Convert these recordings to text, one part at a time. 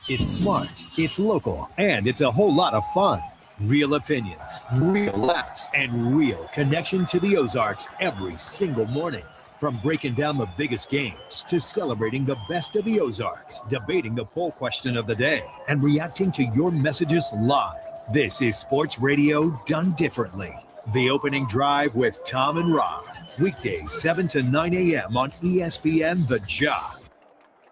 It's smart, it's local, and it's a whole lot of fun. Real opinions, real laughs, and real connection to the Ozarks every single morning. From breaking down the biggest games to celebrating the best of the Ozarks, debating the poll question of the day, and reacting to your messages live. This is Sports Radio Done Differently. The Opening Drive with Tom and Rob. Weekdays 7 to 9 a.m. on ESPN The Jock.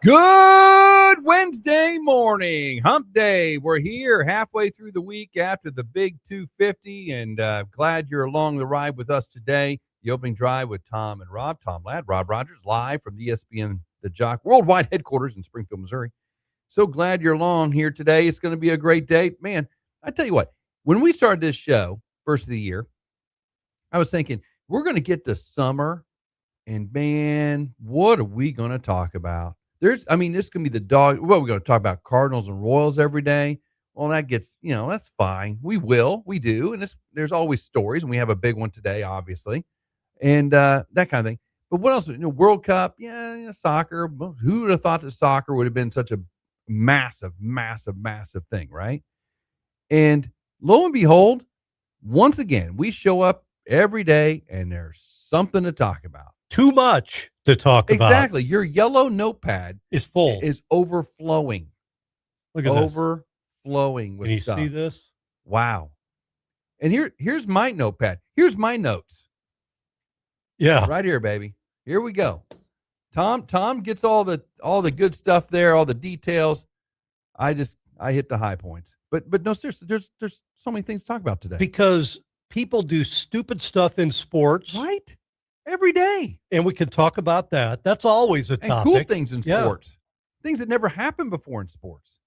Good Wednesday morning, hump day. We're here halfway through the week after the big 250, and glad you're along the ride with us today. The Opening Drive with Tom and Rob. Tom Ladd, Rob Rodgers, live from the ESPN The Jock worldwide headquarters in Springfield, Missouri. So glad you're along here today. It's going to be a great day. Man, I tell you what, when we started this show, first of the year, I was thinking, we're going to get to summer, and man, what are we going to talk about? This can be the dog. Well, we're going to talk about Cardinals and Royals every day. Well, that gets, that's fine. We do. And there's always stories, and we have a big one today, obviously, and that kind of thing. But what else? World Cup, soccer. Who would have thought that soccer would have been such a massive, massive, massive thing, right? And lo and behold, once again, we show up every day, and there's something to talk about. Too much to talk about. Exactly. Your yellow notepad is full. Is overflowing. Look at overflowing with stuff. Can you see this? Wow. And here's my notepad. Here's my notes. Yeah. Right here, baby. Here we go. Tom gets all the good stuff there, all the details. I hit the high points. But no, seriously, there's so many things to talk about today. Because people do stupid stuff in sports. Right? Every day. And we can talk about that. That's always a topic. And cool things in sports. Things that never happened before in sports.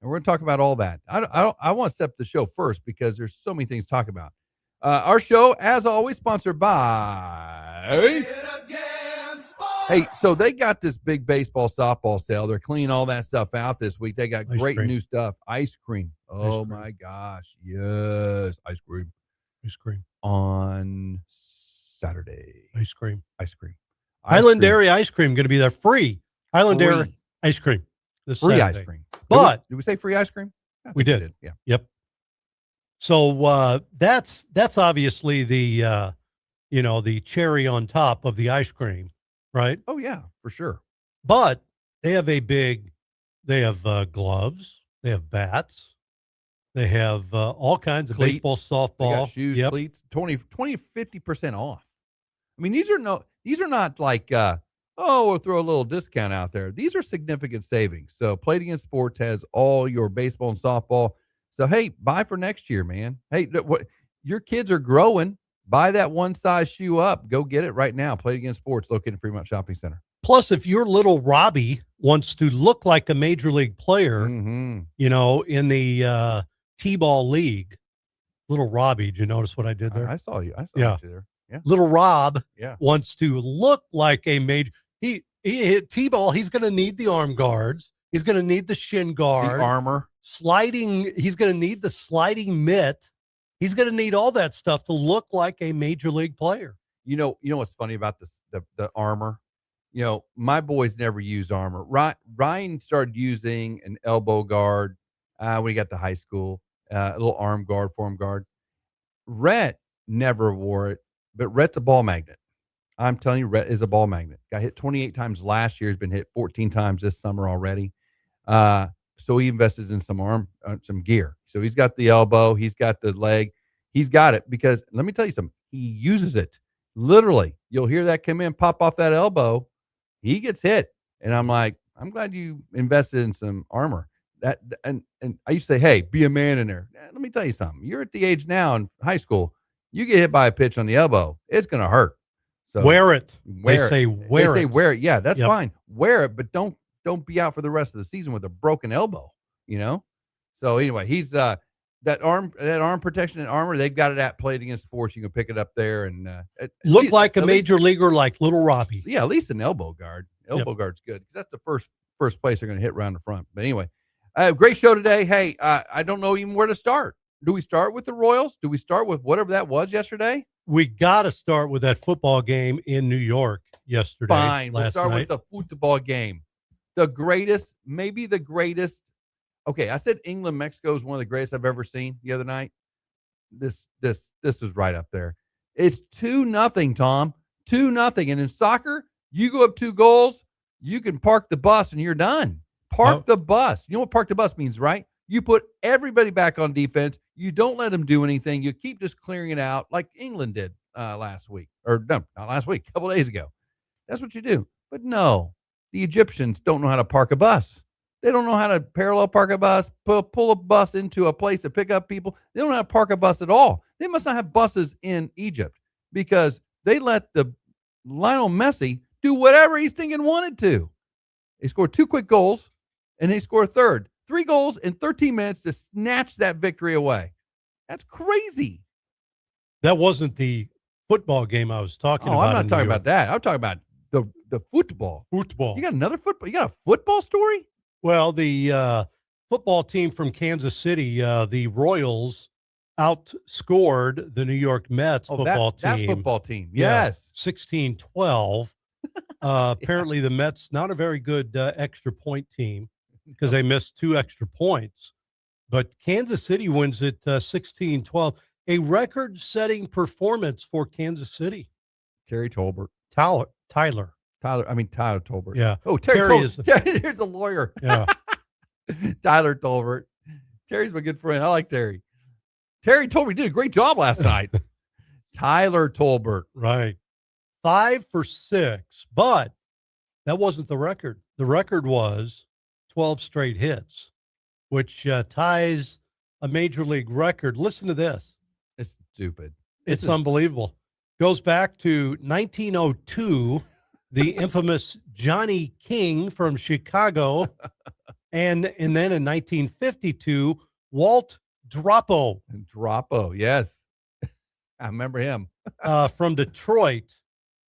And we're going to talk about all that. I want to step the show first because there's so many things to talk about. Our show, as always, sponsored by... Hey, so they got this big baseball, softball sale. They're cleaning all that stuff out this week. They got great new stuff. Ice cream. Oh, my gosh. Yes. Ice cream. Ice cream. On Saturday. Ice cream. Highland Dairy ice cream going to be there free. Highland Dairy ice cream. Free Saturday. Ice cream. But did we say free ice cream? We did. Yeah. Yep. So that's obviously the the cherry on top of the ice cream, right? Oh yeah, for sure. But they have gloves, they have bats, they have all kinds of cleats, baseball, softball, they got shoes, cleats, 50% off. I mean, these are not like we'll throw a little discount out there. These are significant savings. So Play It Again Sports has all your baseball and softball. So hey, buy for next year, man. Hey, what your kids are growing. Buy that one size shoe up. Go get it right now. Play It Again Sports, located in Fremont Shopping Center. Plus, if your little Robbie wants to look like a major league player, in the T-ball league, little Robbie, did you notice what I did there? I saw you. I saw you there. Yeah. Little Rob wants to look like a major. He hit T-ball. He's going to need the arm guards. He's going to need the shin guard, the armor, sliding. He's going to need the sliding mitt. He's going to need all that stuff to look like a major league player. You know what's funny about this, the armor? My boys never used armor. Ryan started using an elbow guard when he got to high school, a little arm guard, forearm guard. Rhett never wore it, but Rhett's a ball magnet. I'm telling you, Rhett is a ball magnet. Got hit 28 times last year. He's been hit 14 times this summer already. So he invested in some gear. So he's got the elbow, he's got the leg, he's got it because let me tell you something. He uses it literally. You'll hear that come in, pop off that elbow. He gets hit, and I'm like, I'm glad you invested in some armor. And I used to say, hey, be a man in there. Let me tell you something. You're at the age now in high school. You get hit by a pitch on the elbow, it's gonna hurt. So wear it. They say wear it. Yeah, that's Yep. fine. Wear it, but don't be out for the rest of the season with a broken elbow, So anyway, he's that arm protection and armor, they've got it at Play It Again Sports. You can pick it up there and look like a major leaguer like little Robbie. Yeah, at least an elbow guard. Elbow guard's good because that's the first place they're going to hit around the front. But anyway, great show today. Hey, I don't know even where to start. Do we start with the Royals? Do we start with whatever that was yesterday? We got to start with that football game in New York yesterday. Fine. We'll start with the football game. Maybe the greatest Okay, I said England, Mexico is one of the greatest I've ever seen the other night. This is right up there. It's 2-0, Tom. 2-0. And in soccer, you go up 2 goals, you can park the bus and you're done. Park the bus. You know what park the bus means, right? You put everybody back on defense. You don't let them do anything. You keep just clearing it out like England did last week. Or no, not last week, a couple days ago. That's what you do. But no, the Egyptians don't know how to park a bus. They don't know how to parallel park a bus, pull a bus into a place to pick up people. They don't know how to park a bus at all. They must not have buses in Egypt because they let the Lionel Messi do whatever he's thinking wanted to. They scored 2 quick goals, and they score a third. 3 goals in 13 minutes to snatch that victory away. That's crazy. That wasn't the football game I was talking about. I'm not talking about that. I'm talking about the football. Football. You got another football? You got a football story? Well, the football team from Kansas City, the Royals, outscored the New York Mets football team. That football team, yes. 16-12. Apparently, the Mets, not a very good extra point team because they missed 2 extra points. But Kansas City wins it 16-12. A record-setting performance for Kansas City. Terry Tolbert. Tyler Tolbert. Yeah. Oh, Terry Tolbert. Here's a lawyer. Yeah. Tyler Tolbert. Terry's my good friend. I like Terry. Terry Tolbert did a great job last night. Tyler Tolbert. Right. 5 for 6. But that wasn't the record. The record was 12 straight hits, which ties a major league record. Listen to this. It's stupid. It's unbelievable. Goes back to 1902, the infamous Johnny King from Chicago. And then in 1952, Walt Droppo. Droppo, yes. I remember him. From Detroit.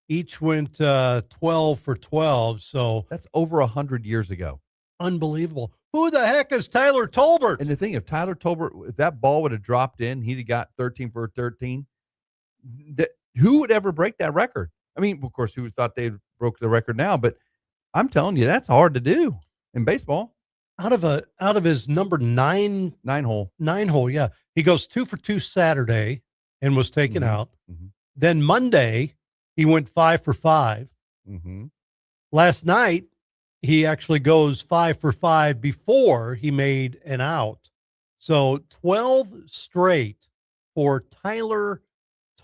Each went 12 for 12. So that's over 100 years ago. Unbelievable. Who the heck is Tyler Tolbert? And the thing, if Tyler Tolbert, if that ball would have dropped in, he'd have got 13 for 13. Who would ever break that record? I mean, of course, who thought they broke the record now? But I'm telling you, that's hard to do in baseball. Out of his number 9 hole, yeah, he goes 2 for 2 Saturday and was taken out. Mm-hmm. Then Monday he went 5 for 5. Mm-hmm. Last night he actually goes 5 for 5 before he made an out. So 12 straight for Tyler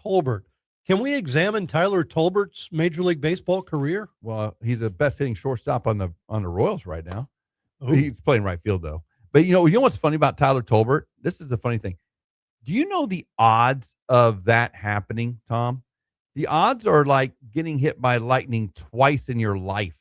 Tolbert. Can we examine Tyler Tolbert's Major League Baseball career? Well, he's the best hitting shortstop on the Royals right now. Ooh. He's playing right field though. But you know what's funny about Tyler Tolbert? This is the funny thing. Do you know the odds of that happening, Tom? The odds are like getting hit by lightning twice in your life.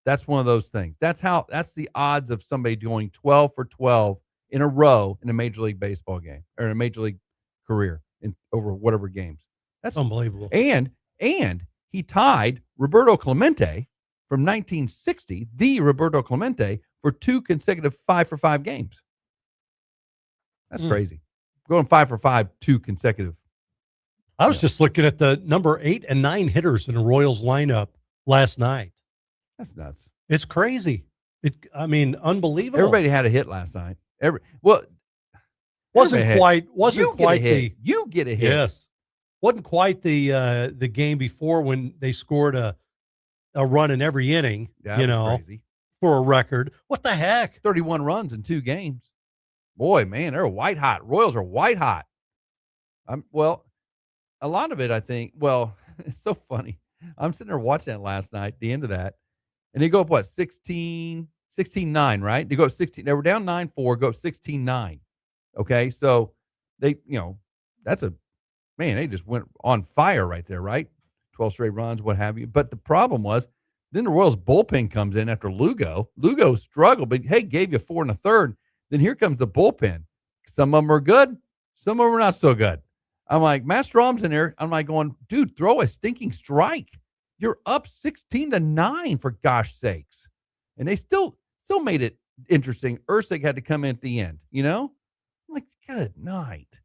That's one of those things. That's the odds of somebody doing 12 for 12 in a row in a Major League Baseball game or in a Major League career in over whatever games. That's unbelievable. And he tied Roberto Clemente from 1960, the Roberto Clemente, for 2 consecutive 5 for 5 games. That's crazy. Going 5 for 5, 2 consecutive. I was just looking at the number 8 and 9 hitters in the Royals lineup last night. That's nuts. It's crazy. Unbelievable. Everybody had a hit last night. Wasn't quite you get a hit. Yes. Wasn't quite the game before when they scored a run in every inning, crazy. For a record. What the heck? 31 runs in 2 games. Boy, man, they're white hot. Royals are white hot. A lot of it, I think, it's so funny. I'm sitting there watching that last night, the end of that, and they go up, 16-9, right? They go up 16. They were down 9-4, go up 16-9. Okay, so they, they just went on fire right there, right? 12 straight runs, what have you. But the problem was, then the Royals bullpen comes in after Lugo. Lugo struggled, but hey, gave you 4 1/3. Then here comes the bullpen. Some of them are good, some of them are not so good. I'm like, Matt Strom's in there. I'm like going, dude, throw a stinking strike. You're up 16-9 for gosh sakes. And they still made it interesting. Ursig had to come in at the end, I'm like, good night.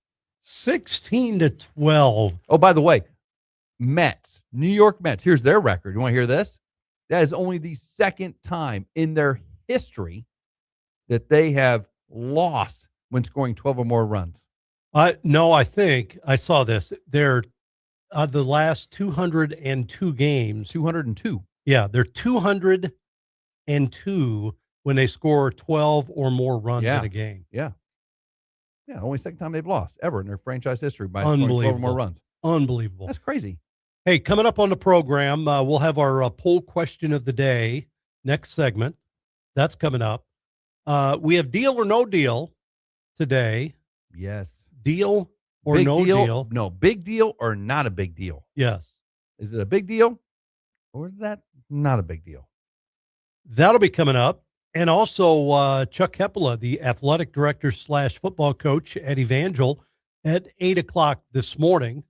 16-12. Oh, by the way, Mets, New York Mets. Here's their record. You want to hear this? That is only the second time in their history that they have lost when scoring 12 or more runs. No, I think I saw this. They're the last 202 games. 202. Yeah, they're 202 when they score 12 or more runs in a game. Yeah. Yeah, only second time they've lost ever in their franchise history by scoring 12 or more runs. Unbelievable. That's crazy. Hey, coming up on the program, we'll have our poll question of the day next segment. That's coming up. We have deal or no deal today. Yes. Deal or big no deal? No, big deal or not a big deal? Yes. Is it a big deal or is that not a big deal? That'll be coming up. And also Chuck Hepola, the athletic director / football coach at Evangel, at 8 o'clock this morning.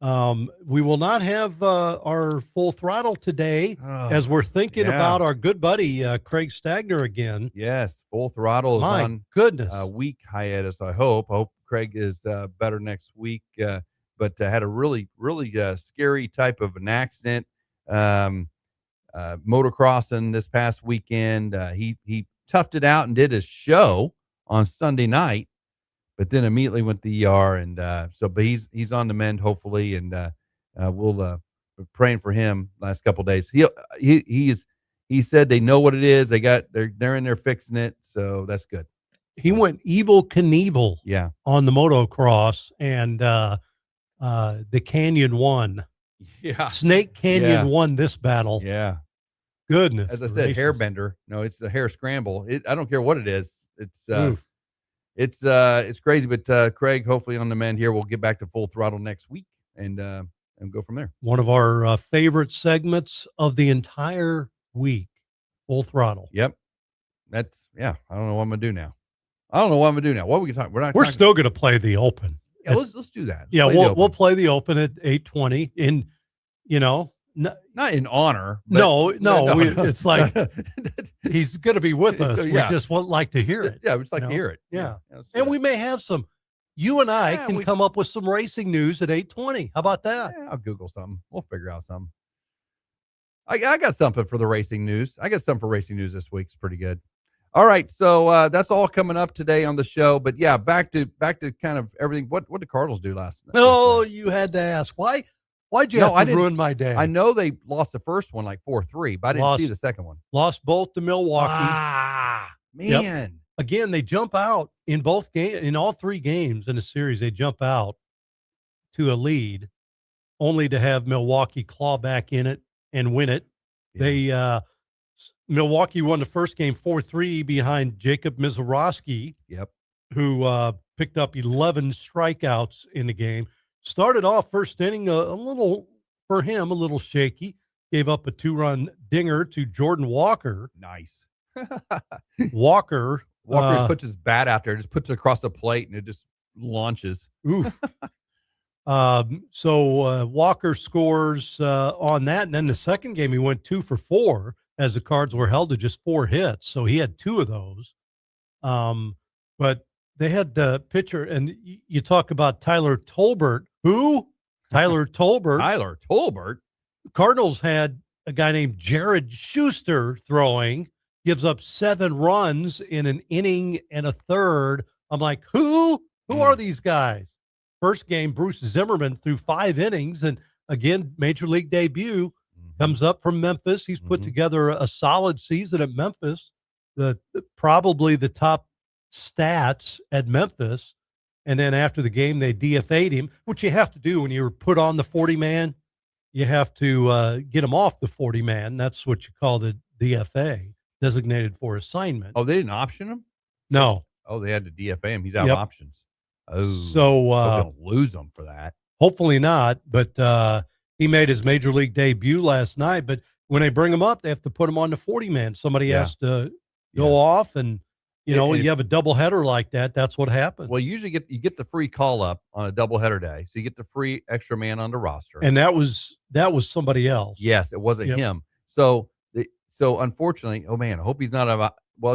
We will not have our full throttle today as we're thinking about our good buddy Craig Stagner again. Yes, full throttle is My on goodness. a week hiatus, I hope. Craig is better next week, but had a really, really scary type of an accident. Motocrossing this past weekend. He toughed it out and did his show on Sunday night, but then immediately went to the ER, and but he's on the mend hopefully, and we'll be praying for him last couple of days. He said they know what it is. They're in there fixing it, so that's good. He went Evel Knievel on the motocross, and the Canyon won. Yeah, Snake Canyon won this battle. Yeah, goodness. As I said, hairbender. No, it's the hair scramble. I don't care what it is. It's crazy. But Craig, hopefully on the mend here, we'll get back to full throttle next week and go from there. One of our favorite segments of the entire week, full throttle. Yep. I don't know what I'm gonna do now. What are we talking? We're still going to play the Open. Yeah, let's do that. We'll play the Open at 8:20 in, not in honor. No. It's like he's going to be with us. Yeah. We just won't like to hear it. Yeah, we just like to hear it. Yeah. And we may have some. You and I can come up with some racing news at 8:20. How about that? Yeah, I'll Google something. We'll figure out something. I got something for the racing news. I got something for racing news this week. It's pretty good. All right, so that's all coming up today on the show. But yeah, back to kind of everything. What did Cardinals do last night? No, you had to ask why. Why'd you have to ruin my day? I know they lost the first one like 4-3, but I didn't see the second one. Lost both to Milwaukee. Man. Yep. Again, they jump out in both games. In all three games in the series, they jump out to a lead, only to have Milwaukee claw back in it and win it. Yeah. Milwaukee won the first game 4-3 behind Jacob Mizorowski, who picked up 11 strikeouts in the game. Started off first inning a little shaky. Gave up a 2-run dinger to Jordan Walker. Nice. Walker just puts his bat out there, just puts it across the plate, and it just launches. Oof. So Walker scores on that, and then the second game he went 2 for 4. As the Cards were held to just 4 hits. So he had 2 of those. But they had the pitcher, and you talk about Tyler Tolbert. Who? Tyler Tolbert. Tyler Tolbert. Cardinals had a guy named Jared Schuster throwing, gives up 7 runs in an inning and a third. I'm like, who are these guys? First game, Bruce Zimmerman threw 5 innings, and again, major league debut. Comes up from Memphis. He's put together a solid season at Memphis, probably the top stats at Memphis. And then after the game, they DFA'd him, which you have to do when you're put on the 40-man. You have to get him off the 40-man. That's what you call the DFA, designated for assignment. Oh, they didn't option him? No. Oh, they had to DFA him. He's out of options. Oh, so they'll lose him for that. Hopefully not, but he made his major league debut last night, but when they bring him up, they have to put him on the 40-man. Somebody has to go off, and you have a doubleheader like that. That's what happens. Well, you usually you get the free call up on a doubleheader day, so you get the free extra man on the roster. And that was somebody else. Yes, it wasn't him. So unfortunately, oh man, I hope he's not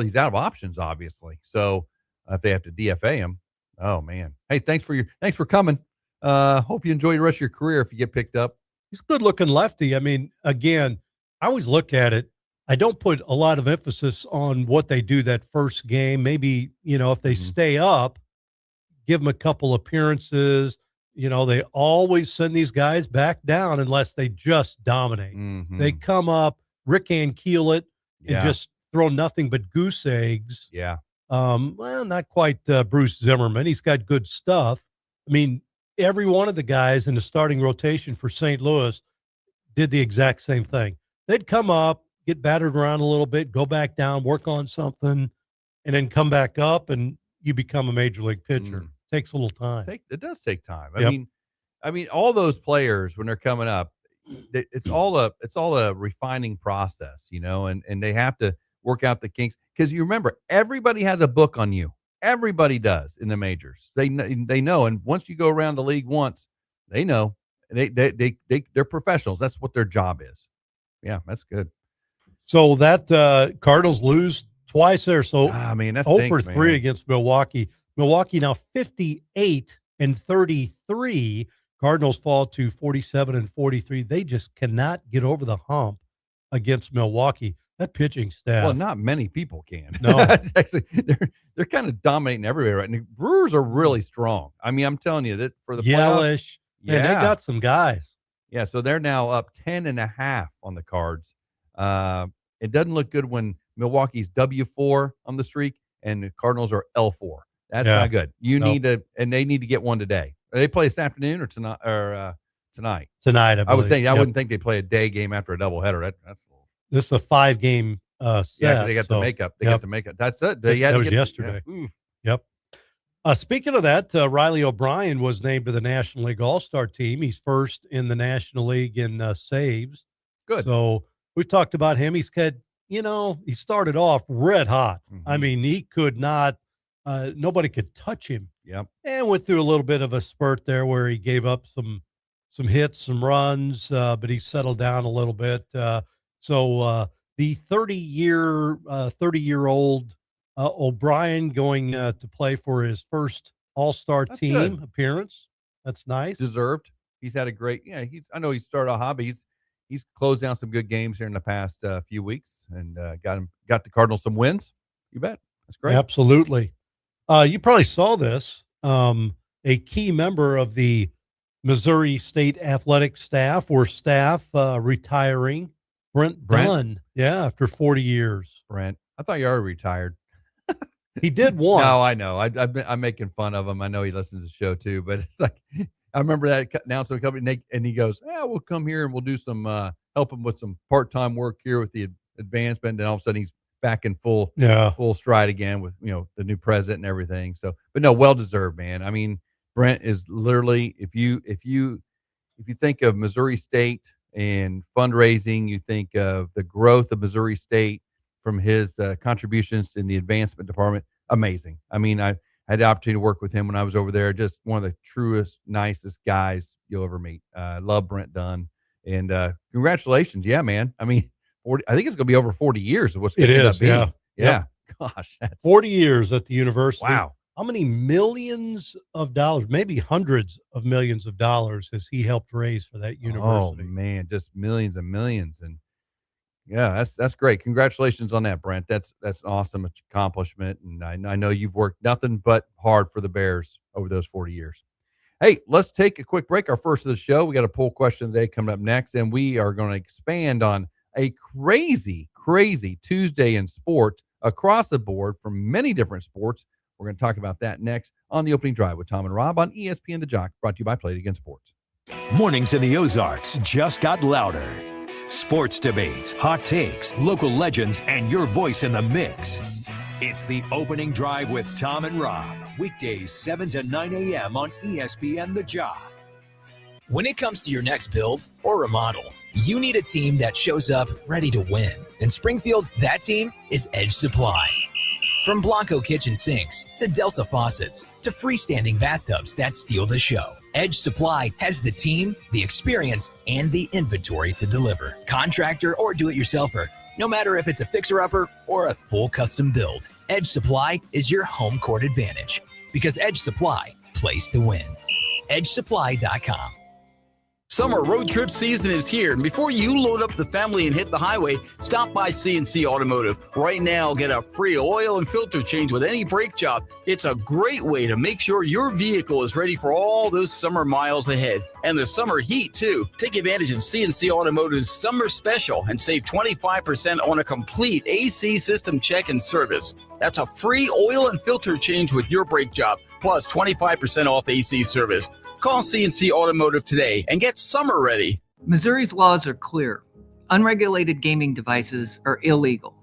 he's out of options, obviously. So if they have to DFA him, oh man. Hey, thanks for coming. Hope you enjoy the rest of your career if you get picked up. He's a good-looking lefty. I mean, again, I always look at it. I don't put a lot of emphasis on what they do that first game. Maybe, if they stay up, give them a couple appearances. They always send these guys back down unless they just dominate. They come up, Rick Ankiel it, and just throw nothing but goose eggs. Yeah. Well, not quite Bruce Zimmerman. He's got good stuff. I mean, every one of the guys in the starting rotation for St. Louis did the exact same thing. They'd come up, get battered around a little bit, go back down, work on something, and then come back up, and you become a major league pitcher. Takes a little time. It does take time. I mean, all those players when they're coming up, it's all a refining process, and they have to work out the kinks, because you remember everybody has a book on you. Everybody does in the majors. They know, and once you go around the league once, they know they're professionals. That's what their job is. Yeah, that's good. So that Cardinals lose twice there. So that's 0 for 3 against Milwaukee. Milwaukee now 58-33. Cardinals fall to 47-43. They just cannot get over the hump against Milwaukee. That pitching staff. Well, not many people can. No, actually, they're kind of dominating everywhere right now. Brewers are really strong. I mean, I'm telling you that for the Yelich. playoffs, they got some guys. Yeah, so they're now up 10.5 on the Cards. It doesn't look good when Milwaukee's W4 on the streak and the Cardinals are L4. That's not good. They need to get one today. They play this afternoon or tonight? Tonight. Tonight, I would think. I wouldn't think they play a day game after a doubleheader. This is a 5-game set. Yeah, they got the makeup. Got the makeup. That's it. That was yesterday. Yep. Speaking of that, Riley O'Brien was named to the National League All-Star team. He's first in the National League in saves. Good. So we've talked about him. He's had, he started off red hot. I mean, he could not, nobody could touch him. Yep. And went through a little bit of a spurt there where he gave up some hits, some runs, but he settled down a little bit. So the 30-year-old O'Brien going to play for his first All-Star team appearance. That's nice. Deserved. He's had a great. Yeah, I know he started a hobby. He's closed down some good games here in the past few weeks and got the Cardinals some wins. You bet. That's great. Absolutely. You probably saw this. A key member of the Missouri State athletic staff retiring. Brent Dunn. Yeah, after 40 years. Brent. I thought you already retired. He did once. No, I know. I'm making fun of him. I know he listens to the show too, but it's like I remember that announcement company, and he goes, we'll come here and we'll do some help him with some part-time work here with the advancement. And all of a sudden he's back in full stride again with the new president and everything. So, but no, well deserved, man. I mean, Brent is literally if you think of Missouri State and fundraising, you think of the growth of Missouri State from his contributions in the advancement department. Amazing. I mean, I had the opportunity to work with him when I was over there. Just one of the truest, nicest guys you'll ever meet. I love Brent Dunn. And congratulations. Yeah, man. I mean, 40, I think it's going to be over 40 years of what's going to end up being. Yeah. Yeah. Gosh. 40 years at the university. Wow. How many millions of dollars, maybe hundreds of millions of dollars has he helped raise for that university? Oh, man, just millions and millions. And yeah, that's great. Congratulations on that, Brent. That's an awesome accomplishment. And I know you've worked nothing but hard for the Bears over those 40 years. Hey, let's take a quick break. Our first of the show. We got a poll question today coming up next, and we are going to expand on a crazy, crazy Tuesday in sports across the board from many different sports. We're going to talk about that next on The Opening Drive with Tom and Rob on ESPN The Jock, brought to you by Play It Again Sports. Mornings in the Ozarks just got louder. Sports debates, hot takes, local legends, and your voice in the mix. It's The Opening Drive with Tom and Rob. Weekdays 7 to 9 a.m. on ESPN The Jock. When it comes to your next build or remodel, you need a team that shows up ready to win. In Springfield, that team is Edge Supply. From Blanco kitchen sinks to Delta faucets to freestanding bathtubs that steal the show, Edge Supply has the team, the experience, and the inventory to deliver. Contractor or do-it-yourselfer, no matter if it's a fixer-upper or a full custom build, Edge Supply is your home court advantage because Edge Supply plays to win. EdgeSupply.com. Summer road trip season is here, and before you load up the family and hit the highway, stop by CNC Automotive. Right now, get a free oil and filter change with any brake job. It's a great way to make sure your vehicle is ready for all those summer miles ahead. And the summer heat, too. Take advantage of CNC Automotive's summer special and save 25% on a complete AC system check and service. That's a free oil and filter change with your brake job, plus 25% off AC service. Call CNC Automotive today and get summer ready. Missouri's laws are clear. Unregulated gaming devices are illegal.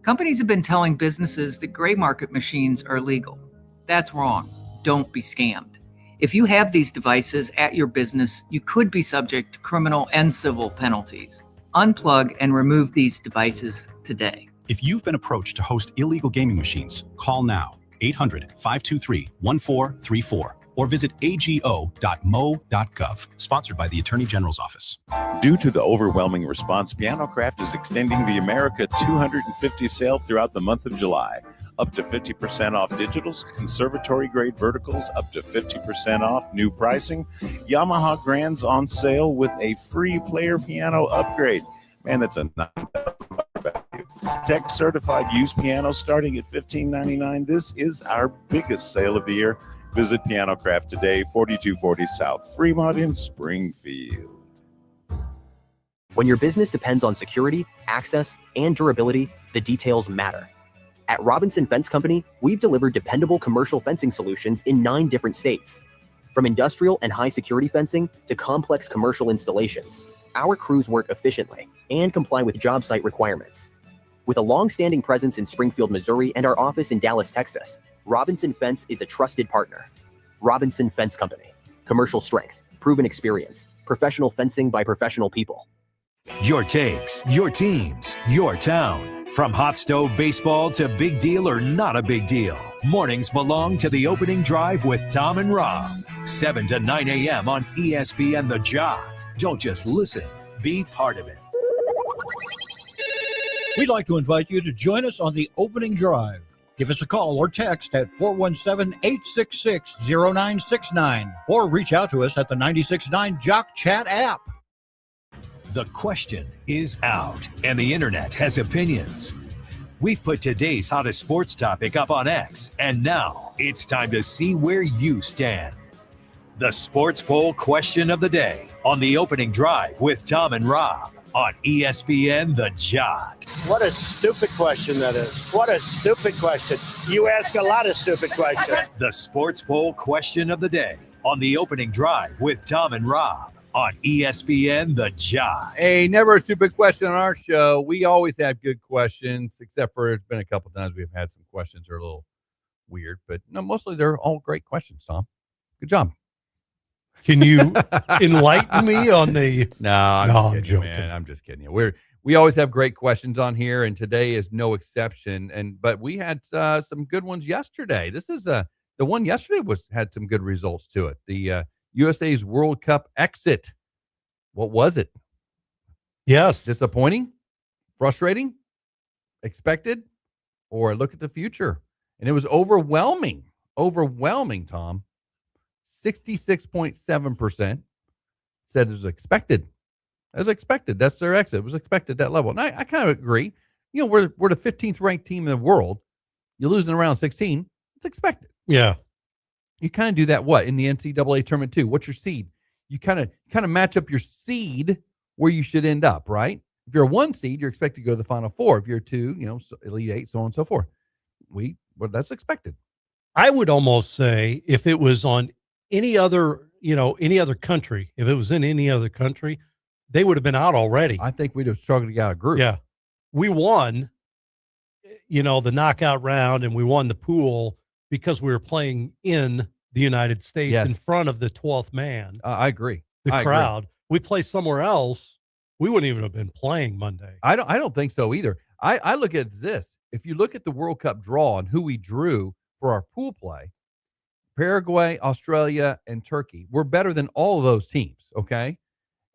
Companies have been telling businesses that gray market machines are legal. That's wrong. Don't be scammed. If you have these devices at your business, you could be subject to criminal and civil penalties. Unplug and remove these devices today. If you've been approached to host illegal gaming machines, call now 800-523-1434 or visit ago.mo.gov. Sponsored by the Attorney General's Office. Due to the overwhelming response, PianoCraft is extending the America 250 sale throughout the month of July. Up to 50% off digitals, conservatory-grade verticals, up to 50% off new pricing. Yamaha Grands on sale with a free player piano upgrade. Man, that's a $9,000 value. Tech certified used piano starting at $15.99. This is our biggest sale of the year. Visit PianoCraft today, 4240 South Fremont in Springfield. When your business depends on security, access, and durability, the details matter. At Robinson Fence Company, we've delivered dependable commercial fencing solutions in 9 different states. From industrial and high security fencing to complex commercial installations, our crews work efficiently and comply with job site requirements. With a long-standing presence in Springfield, Missouri, and our office in Dallas, Texas, Robinson Fence is a trusted partner. Robinson Fence Company. Commercial strength, proven experience, professional fencing by professional people. Your takes, your teams, your town. From hot stove baseball to big deal or not a big deal. Mornings belong to the opening drive with Tom and Rob. 7 to 9 a.m. on ESPN The Jock. Don't just listen, be part of it. We'd like to invite you to join us on the opening drive. Give us a call or text at 417-866-0969 or reach out to us at the 96.9 Jock Chat app. The question is out, and the internet has opinions. We've put today's hottest sports topic up on X, and now it's time to see where you stand. The Sports Poll question of the day on the opening drive with Tom and Rob on ESPN The Jock. What a stupid question that is. What a stupid question. You ask a lot of stupid questions. The Sports Poll question of the day on the opening drive with Tom and Rob on ESPN The Jock. Hey, never a stupid question on our show. We always have good questions, except for it's been a couple times we've had some questions that are a little weird, but no, mostly they're all great questions, Tom. Good job. Can you enlighten me on the? No, I'm joking, man. I'm just kidding you. We always have great questions on here, and today is no exception. But we had some good ones yesterday. This is the one yesterday had some good results to it. The USA's World Cup exit. What was it? Yes, disappointing, frustrating, expected, or look at the future. And it was overwhelming, Tom. 66.7% said it was expected. As expected. That's their exit. It was expected that level. And I kind of agree. You know, we're the 15th ranked team in the world. You're losing around 16. It's expected. Yeah. You kind of do that in the NCAA tournament too. What's your seed? You kind of match up your seed where you should end up, right? If you're a 1 seed, you're expected to go to the Final Four. If you're a 2, Elite 8, so on and so forth. That's expected. I would almost say if it was on any other country, if it was in any other country, they would have been out already. I think we'd have struggled to get out of group. Yeah. We won, the knockout round, and we won the pool because we were playing in the United States in front of the 12th man. I agree. The crowd. We play somewhere else, we wouldn't even have been playing Monday. I don't think so either. I look at this. If you look at the World Cup draw and who we drew for our pool play, Paraguay, Australia, and Turkey were better than all of those teams, okay?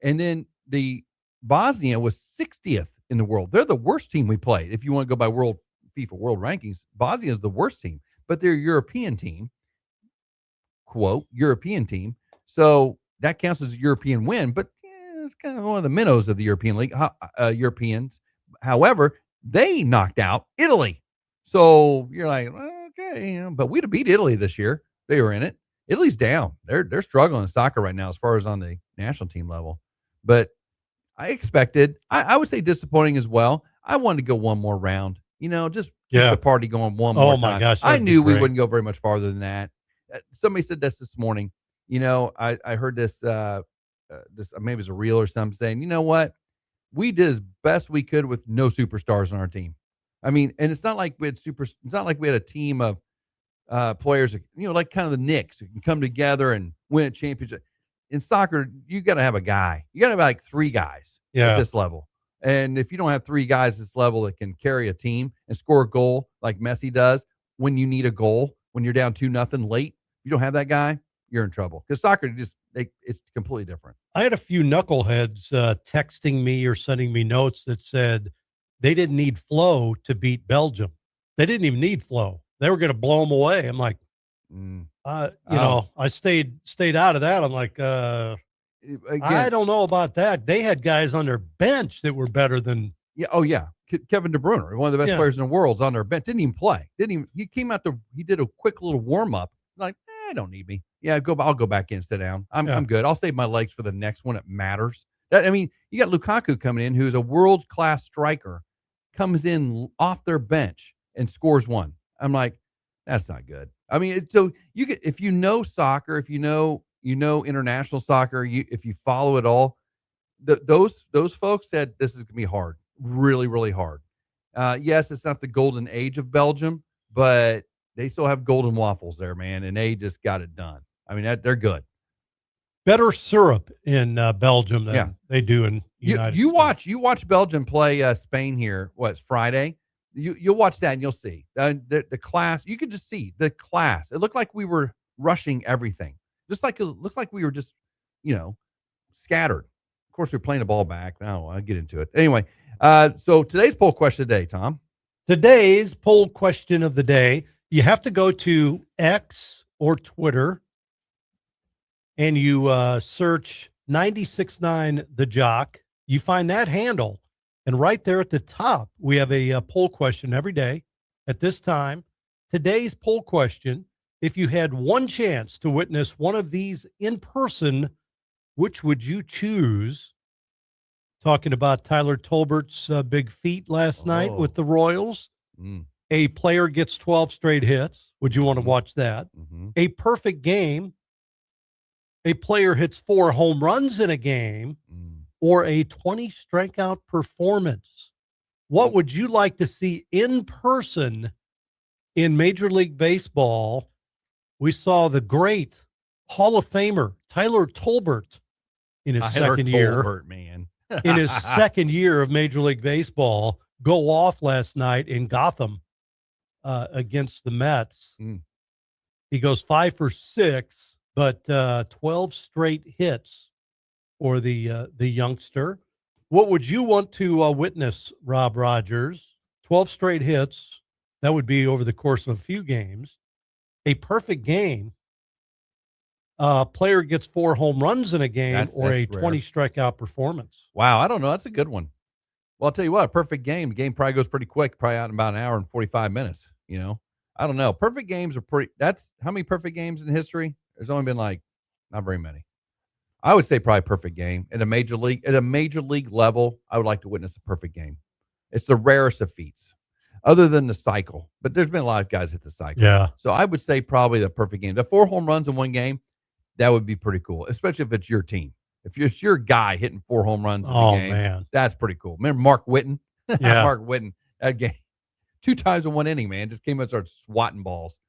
And then the Bosnia was 60th in the world. They're the worst team we played. If you want to go by FIFA World Rankings, Bosnia is the worst team, but they're a European team, quote, European team. So that counts as a European win, but, it's kind of one of the minnows of the European League. Europeans, however, they knocked out Italy. So you're like, well, okay, but we'd have beat Italy this year. They were in it. Italy's down. They're struggling in soccer right now as far as on the national team level. But I expected, I would say disappointing as well. I wanted to go one more round. Just keep the party going one more time. Oh my gosh. I knew we wouldn't go very much farther than that. Somebody said this morning. I heard this, maybe it was a reel or something saying, you know what? We did as best we could with no superstars on our team. I mean, and it's not like we had a team of players, like kind of the Knicks who can come together and win a championship. In soccer, you got to have a guy. You got to have like 3 guys at this level. And if you don't have 3 guys at this level that can carry a team and score a goal like Messi does when you need a goal, when you're down 2-0 late, you don't have that guy, you're in trouble. Because soccer, it's completely different. I had a few knuckleheads texting me or sending me notes that said they didn't need Flo to beat Belgium. They didn't even need Flo. They were going to blow them away. I'm like, I stayed out of that. I'm like, again, I don't know about that. They had guys on their bench that were better than. Yeah. Oh yeah. Kevin De Bruyne, one of the best players in the world, is on their bench. Didn't even play. He came out he did a quick little warm up. Like, don't need me. Yeah, I'll go back in, sit down. I'm good. I'll save my legs for the next one. It matters. You got Lukaku coming in, who's a world-class striker, comes in off their bench and scores one. I'm like, that's not good. So you get, if you know soccer, if you know international soccer, if you follow it all, those folks said this is gonna be hard, really, really hard. Yes, it's not the golden age of Belgium, but they still have golden waffles there, man, and they just got it done. They're good. Better syrup in Belgium than they do in United States. You watch Belgium play Spain here. What's Friday? You'll watch that and you'll see the class. You can just see the class. It looked like we were rushing everything. Just like it looked like we were just, scattered. Of course, we're playing the ball back. Now I'll get into it. Anyway, so today's poll question today, Tom. Today's poll question of the day. You have to go to X or Twitter and you search 96.9 The Jock. You find that handle. And right there at the top, we have a poll question every day at this time. Today's poll question, if you had one chance to witness one of these in person, which would you choose? Talking about Tyler Tolbert's big feat last night with the Royals. A player gets 12 straight hits. Would you want to watch that? A perfect game. A player hits 4 home runs in a game. Or a 20 strikeout performance. What would you like to see in person in Major League Baseball? We saw the great Hall of Famer Tyler Tolbert in his second year. Man. In his second year of Major League Baseball, go off last night in Gotham against the Mets. He goes 5 for 6, but 12 straight hits for the youngster. What would you want to witness, Rob Rodgers? 12 straight hits. That would be over the course of a few games. A perfect game. Player gets 4 home runs in a game, that's a 20 strikeout performance. Wow, I don't know. That's a good one. Well, I'll tell you what, a perfect game. The game probably goes pretty quick, probably out in about an hour and 45 minutes. I don't know. Perfect games are that's how many perfect games in history? There's only been not very many. I would say probably perfect game at a major league level. I would like to witness a perfect game. It's the rarest of feats other than the cycle, but there's been a lot of guys hit the cycle. Yeah. So I would say probably the perfect game. The 4 home runs in one game, that would be pretty cool, especially if it's your team. If it's your guy hitting 4 home runs in the game, man, that's pretty cool. Remember Mark Whitten? Yeah. Mark Whitten, that game. 2 times in 1 inning, man. Just came out and started swatting balls.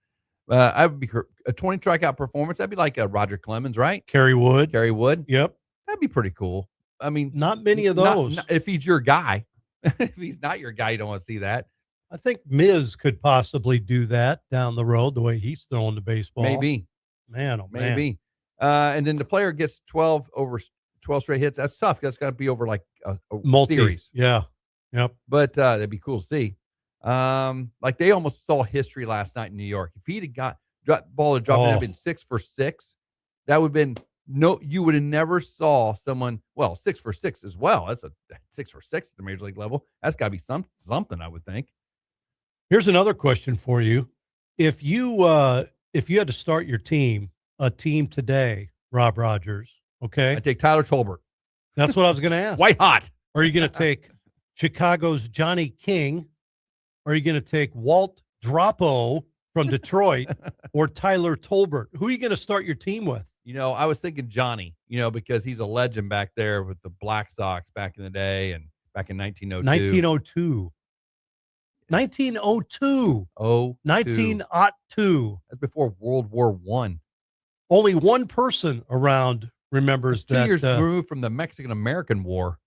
I would be a 20 strikeout performance. That'd be like a Roger Clemens, right? Kerry Wood. Yep. That'd be pretty cool. Not many of those. Not, if he's your guy. If he's not your guy, you don't want to see that. I think Miz could possibly do that down the road, the way he's throwing the baseball. Maybe. Man, oh, man. Maybe. And then the player gets 12 straight hits. That's tough. That's got to be over like a series. Yeah. Yep. But that'd be cool to see. Like they almost saw history last night in New York. If he'd have got ball had dropped and had been 6 for 6, that would have been No, you would have never saw someone, 6 for 6 as well. That's a 6 for 6 at the major league level. That's got to be something, I would think. Here's another question for you. If you had to start a team today, Rob Rodgers, okay? I take Tyler Tolbert. That's what I was going to ask. White hot. Are you going to take Chicago's Johnny King? Or are you going to take Walt Drapo from Detroit or Tyler Tolbert? Who are you going to start your team with? I was thinking Johnny, because he's a legend back there with the Black Sox back in the day and back in 1902. 1902. 1902. That's before World War I. Only one person around remembers that. 2 years removed from the Mexican-American War.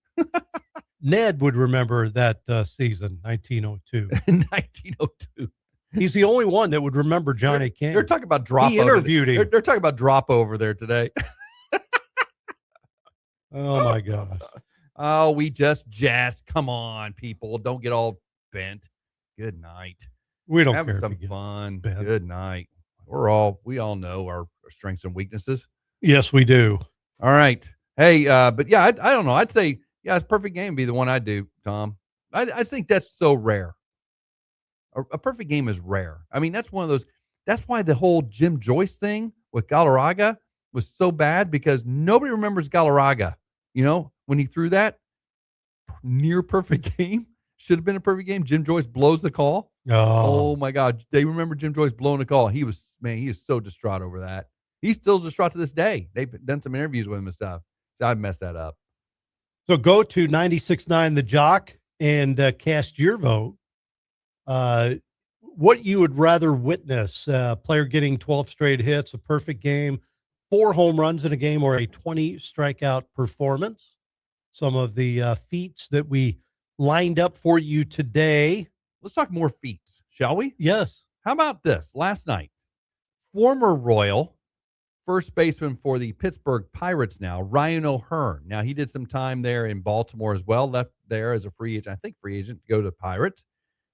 Ned would remember that season, 1902. 1902. He's the only one that would remember Johnny King. They're talking about drop. He interviewed him. They're talking about drop over there today. Oh my gosh. Oh, we just come on, people. Don't get all bent. Good night. We don't Having care. some fun. Bent. Good night. We all know our strengths and weaknesses. Yes, we do. All right. Hey, but yeah, I don't know. I'd say, it's perfect game be the one I do, Tom. I think that's so rare. A perfect game is rare. I mean, that's one of those. That's why the whole Jim Joyce thing with Galarraga was so bad, because nobody remembers Galarraga. When he threw that near perfect game, should have been a perfect game. Jim Joyce blows the call. Oh my God. They remember Jim Joyce blowing the call. He is so distraught over that. He's still distraught to this day. They've done some interviews with him and stuff. So I messed that up. So go to 96.9 The Jock and cast your vote. What you would rather witness, a player getting 12 straight hits, a perfect game, 4 home runs in a game, or a 20 strikeout performance. Some of the feats that we lined up for you today. Let's talk more feats, shall we? Yes. How about this? Last night, former Royal first baseman for the Pittsburgh Pirates now, Ryan O'Hearn. Now, he did some time there in Baltimore as well, left there as a free agent to go to the Pirates.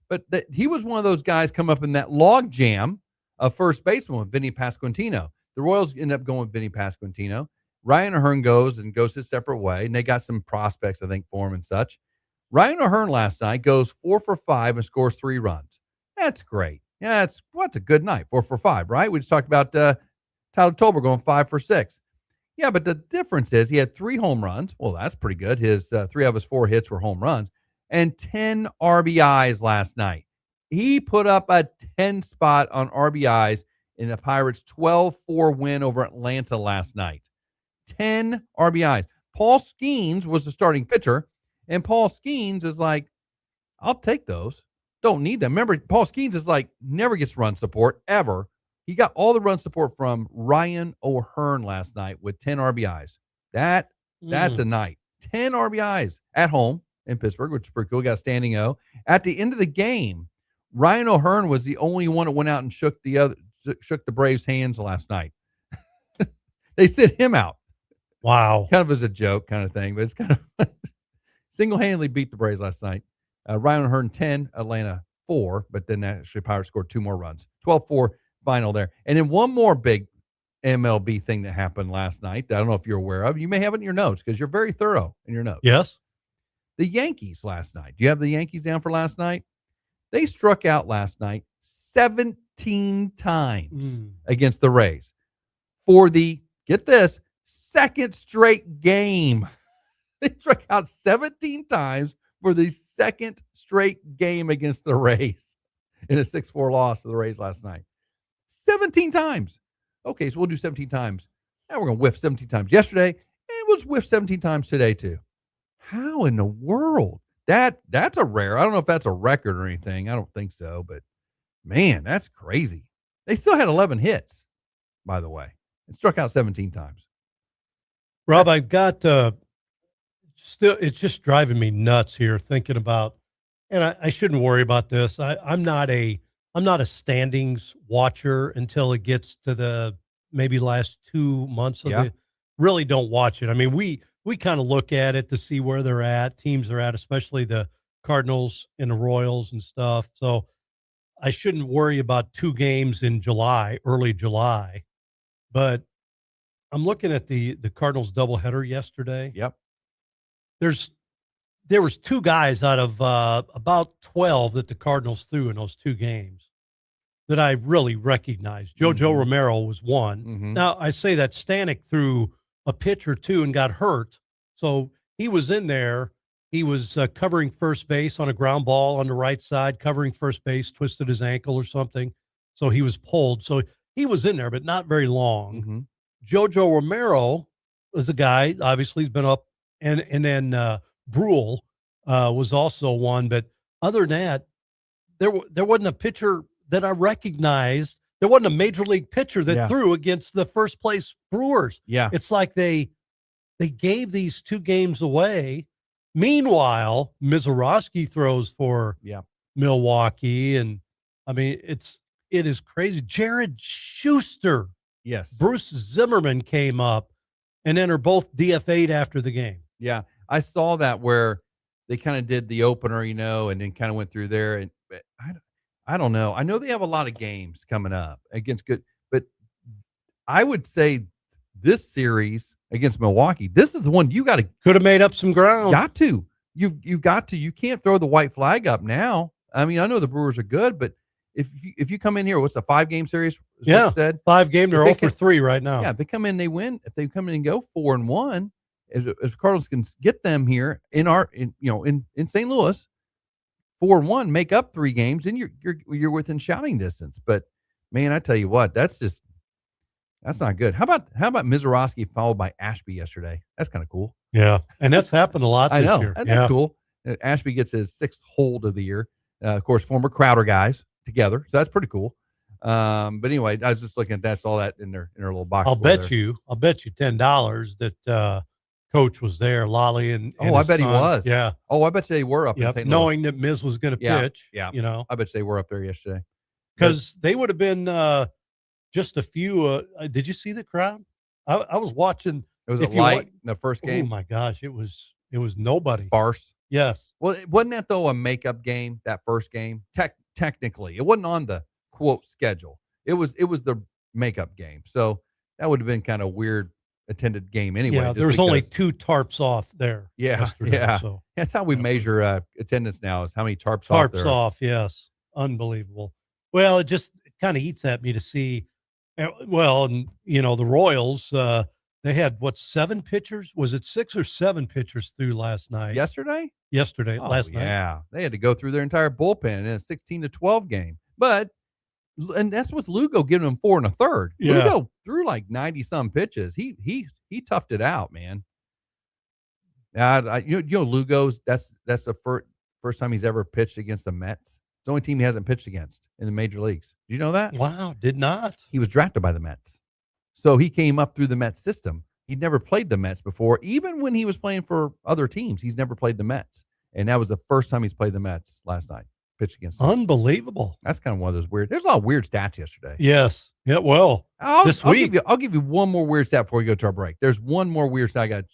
But he was one of those guys come up in that log jam of first baseman with Vinny Pasquantino. The Royals end up going with Vinny Pasquantino. Ryan O'Hearn goes his separate way, and they got some prospects, I think, for him and such. Ryan O'Hearn last night goes 4 for 5 and scores 3 runs. That's great. Yeah, that's a good night. 4 for 5, right? We just talked about Tyler Tolbert going 5 for 6. Yeah, but the difference is he had 3 home runs. Well, that's pretty good. His 3 of his 4 hits were home runs, and 10 RBIs last night. He put up a 10 spot on RBIs in the Pirates' 12-4 win over Atlanta last night. 10 RBIs. Paul Skeens was the starting pitcher, and Paul Skeens is like, I'll take those. Don't need them. Remember, Paul Skeens is like, never gets run support, ever. He got all the run support from Ryan O'Hearn last night with 10 RBIs. That's a night. 10 RBIs at home in Pittsburgh, which is pretty cool. Got a standing O. At the end of the game, Ryan O'Hearn was the only one that went out and shook the Braves' hands last night. They sent him out. Wow. Kind of as a joke kind of thing, but it's kind of single-handedly beat the Braves last night. Ryan O'Hearn 10, Atlanta 4, but then actually Pirates scored 2 more runs. 12-4 final there. And then one more big MLB thing that happened last night that I don't know if you're aware of. You may have it in your notes because you're very thorough in your notes. Yes. The Yankees last night. Do you have the Yankees down for last night? They struck out last night 17 times against the Rays for the, get this, second straight game. They struck out 17 times for the second straight game against the Rays in a 6-4 loss to the Rays last night. 17 times. Okay, so we'll do 17 times. Now we're going to whiff 17 times yesterday, and we'll just whiff 17 times today too. How in the world? That's a rare. I don't know if that's a record or anything. I don't think so, but man, that's crazy. They still had 11 hits, by the way, and struck out 17 times. Rob, I've got it's just driving me nuts here thinking about, and I shouldn't worry about this. I'm not a standings watcher until it gets to the maybe last 2 months of it. Really don't watch it. I mean, we kind of look at it to see where they're at, teams are at, especially the Cardinals and the Royals and stuff. So I shouldn't worry about 2 games in July, early July, but I'm looking at the Cardinals doubleheader yesterday. Yep. There was 2 guys out of about 12 that the Cardinals threw in those 2 games that I really recognized. JoJo Romero was one. Now, I say that Stanek threw a pitch or 2 and got hurt. So he was in there. He was covering first base on a ground ball on the right side, covering first base, twisted his ankle or something. So he was pulled. So he was in there, but not very long. JoJo Romero was a guy, obviously, he's been up. And then Brule was also one. But other than that, there wasn't a pitcher that I recognized. There wasn't a major league pitcher that threw against the first place Brewers. Yeah. It's like they gave these 2 games away. Meanwhile, Mizorowski throws for Milwaukee. And I mean, it is crazy. Jared Schuster. Yes. Bruce Zimmerman came up and then are both DFA'd after the game. Yeah. I saw that where they kind of did the opener, and then kind of went through there. And I don't know. I know they have a lot of games coming up against good, but I would say this series against Milwaukee, this is the one you could have made up some ground. You've got to. You can't throw the white flag up now. I mean, I know the Brewers are good, but if you come in here, what's a 5-game series? Yeah, said 5 game. They're 0 for 3 right now. Yeah, if they come in, they win. If they come in and go 4-1, if Cardinals can get them here in St. Louis, 4-1, make up 3 games, and you're within shouting distance. But man, I tell you what, that's not good. How about Mizorowski followed by Ashby yesterday? That's kind of cool. Yeah, and that's happened a lot this year. That's cool. Ashby gets his 6th hold of the year. Of course, former Crowder guys together, so that's pretty cool. But anyway, I was just looking at that. Saw that in their little box. I'll bet you $10 that Coach was there, Lolly and I bet son. he was. Yeah. Oh, I bet they were up in St. Louis. Knowing that Miz was going to pitch. Yeah. I bet they were up there yesterday. Because they would have been just a few. Did you see the crowd? I was watching. It was light in the first game. Oh my gosh, it was nobody. Sparse. Yes. Well, wasn't that though a makeup game, that first game? Technically, it wasn't on the quote schedule. It was the makeup game. So that would have been kind of weird attended game anyway. Yeah, there was only 2 tarps off there. Yeah. So that's how we measure attendance now, is how many tarps off there. Tarps off, yes. Unbelievable. Well, it just kind of eats at me to see. Well, and the Royals, they had 7 pitchers? Was it 6 or 7 pitchers through last night? Yesterday, last night. Yeah, they had to go through their entire bullpen in a 16-12 game. And that's with Lugo giving them 4 1/3. Yeah. Lugo threw like 90-some pitches. He toughed it out, man. Lugo's that's the first time he's ever pitched against the Mets. It's the only team he hasn't pitched against in the major leagues. Did you know that? Wow, did not. He was drafted by the Mets. So he came up through the Mets system. He'd never played the Mets before. Even when he was playing for other teams, he's never played the Mets. And that was the first time he's played the Mets last night. Pitched against them. Unbelievable. That's kind of one of those weird. There's a lot of weird stats yesterday. Yes. Yeah, well, this week. I'll give you one more weird stat before we go to our break. There's one more weird stat I got.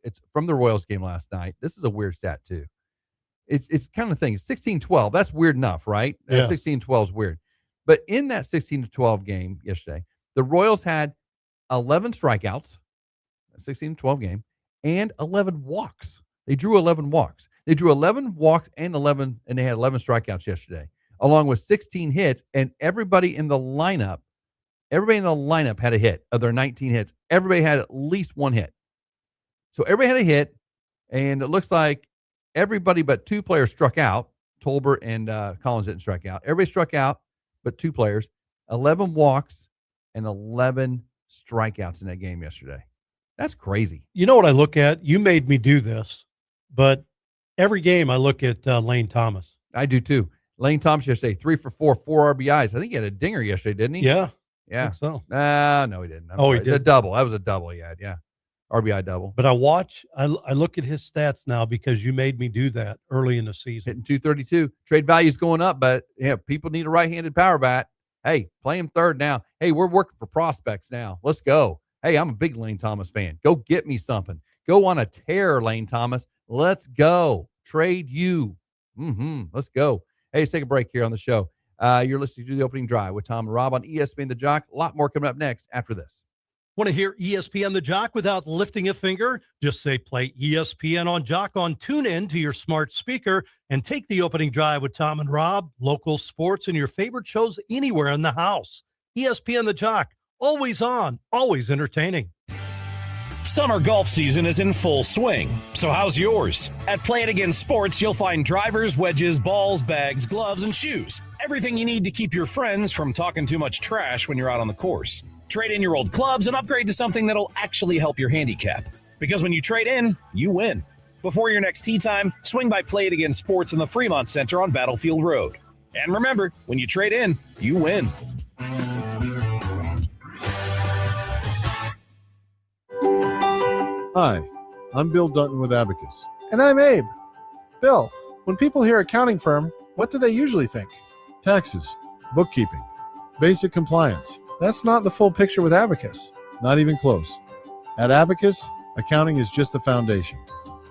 It's from the Royals game last night. This is a weird stat, too. It's kind of thing. 16-12. That's weird enough, right? Yeah. 16-12 is weird. But in that 16-12 game yesterday, the Royals had 11 strikeouts, 16-12 game, and 11 walks. They drew 11 walks. They drew 11 walks and they had 11 strikeouts yesterday, along with 16 hits. And everybody in the lineup had a hit. Of their 19 hits, everybody had at least 1 hit. So everybody had a hit, and it looks like everybody but 2 players struck out. Tolbert and Collins didn't strike out. Everybody struck out but 2 players. 11 walks and 11 strikeouts in that game yesterday. That's crazy. You know what I look at? You made me do this, but every game I look at Lane Thomas. I do too. Lane Thomas yesterday, 3 for 4, 4 RBIs. I think he had a dinger yesterday, didn't he? Yeah. Yeah. I think so. No, he didn't. He did. A double. That was a double he had. Yeah. RBI double. But I look at his stats now because you made me do that early in the season. Hitting 232. Trade value's going up, but people need a right-handed power bat. Hey, play him third now. Hey, we're working for prospects now. Let's go. Hey, I'm a big Lane Thomas fan. Go get me something. Go on a tear, Lane Thomas. Let's go. Trade you. Let's go. Hey, let's take a break here on the show. You're listening to The Opening Drive with Tom and Rob on ESPN The Jock. A lot more coming up next after this. Want to hear ESPN The Jock without lifting a finger? Just say play ESPN on Jock on TuneIn to your smart speaker and take the opening drive with Tom and Rob, local sports, and your favorite shows anywhere in the house. ESPN The Jock, always on, always entertaining. Summer golf season is in full swing, so how's yours? At Play It Again Sports, you'll find drivers, wedges, balls, bags, gloves, and shoes. Everything you need to keep your friends from talking too much trash when you're out on the course. Trade in your old clubs and upgrade to something that'll actually help your handicap. Because when you trade in, you win. Before your next tee time, swing by Play It Again Sports in the Fremont Center on Battlefield Road. And remember, when you trade in, you win. Hi, I'm Bill Dutton with Abacus. And I'm Abe. Bill, when people hear accounting firm, what do they usually think? Taxes, bookkeeping, basic compliance. That's not the full picture with Abacus. Not even close. At Abacus, accounting is just the foundation.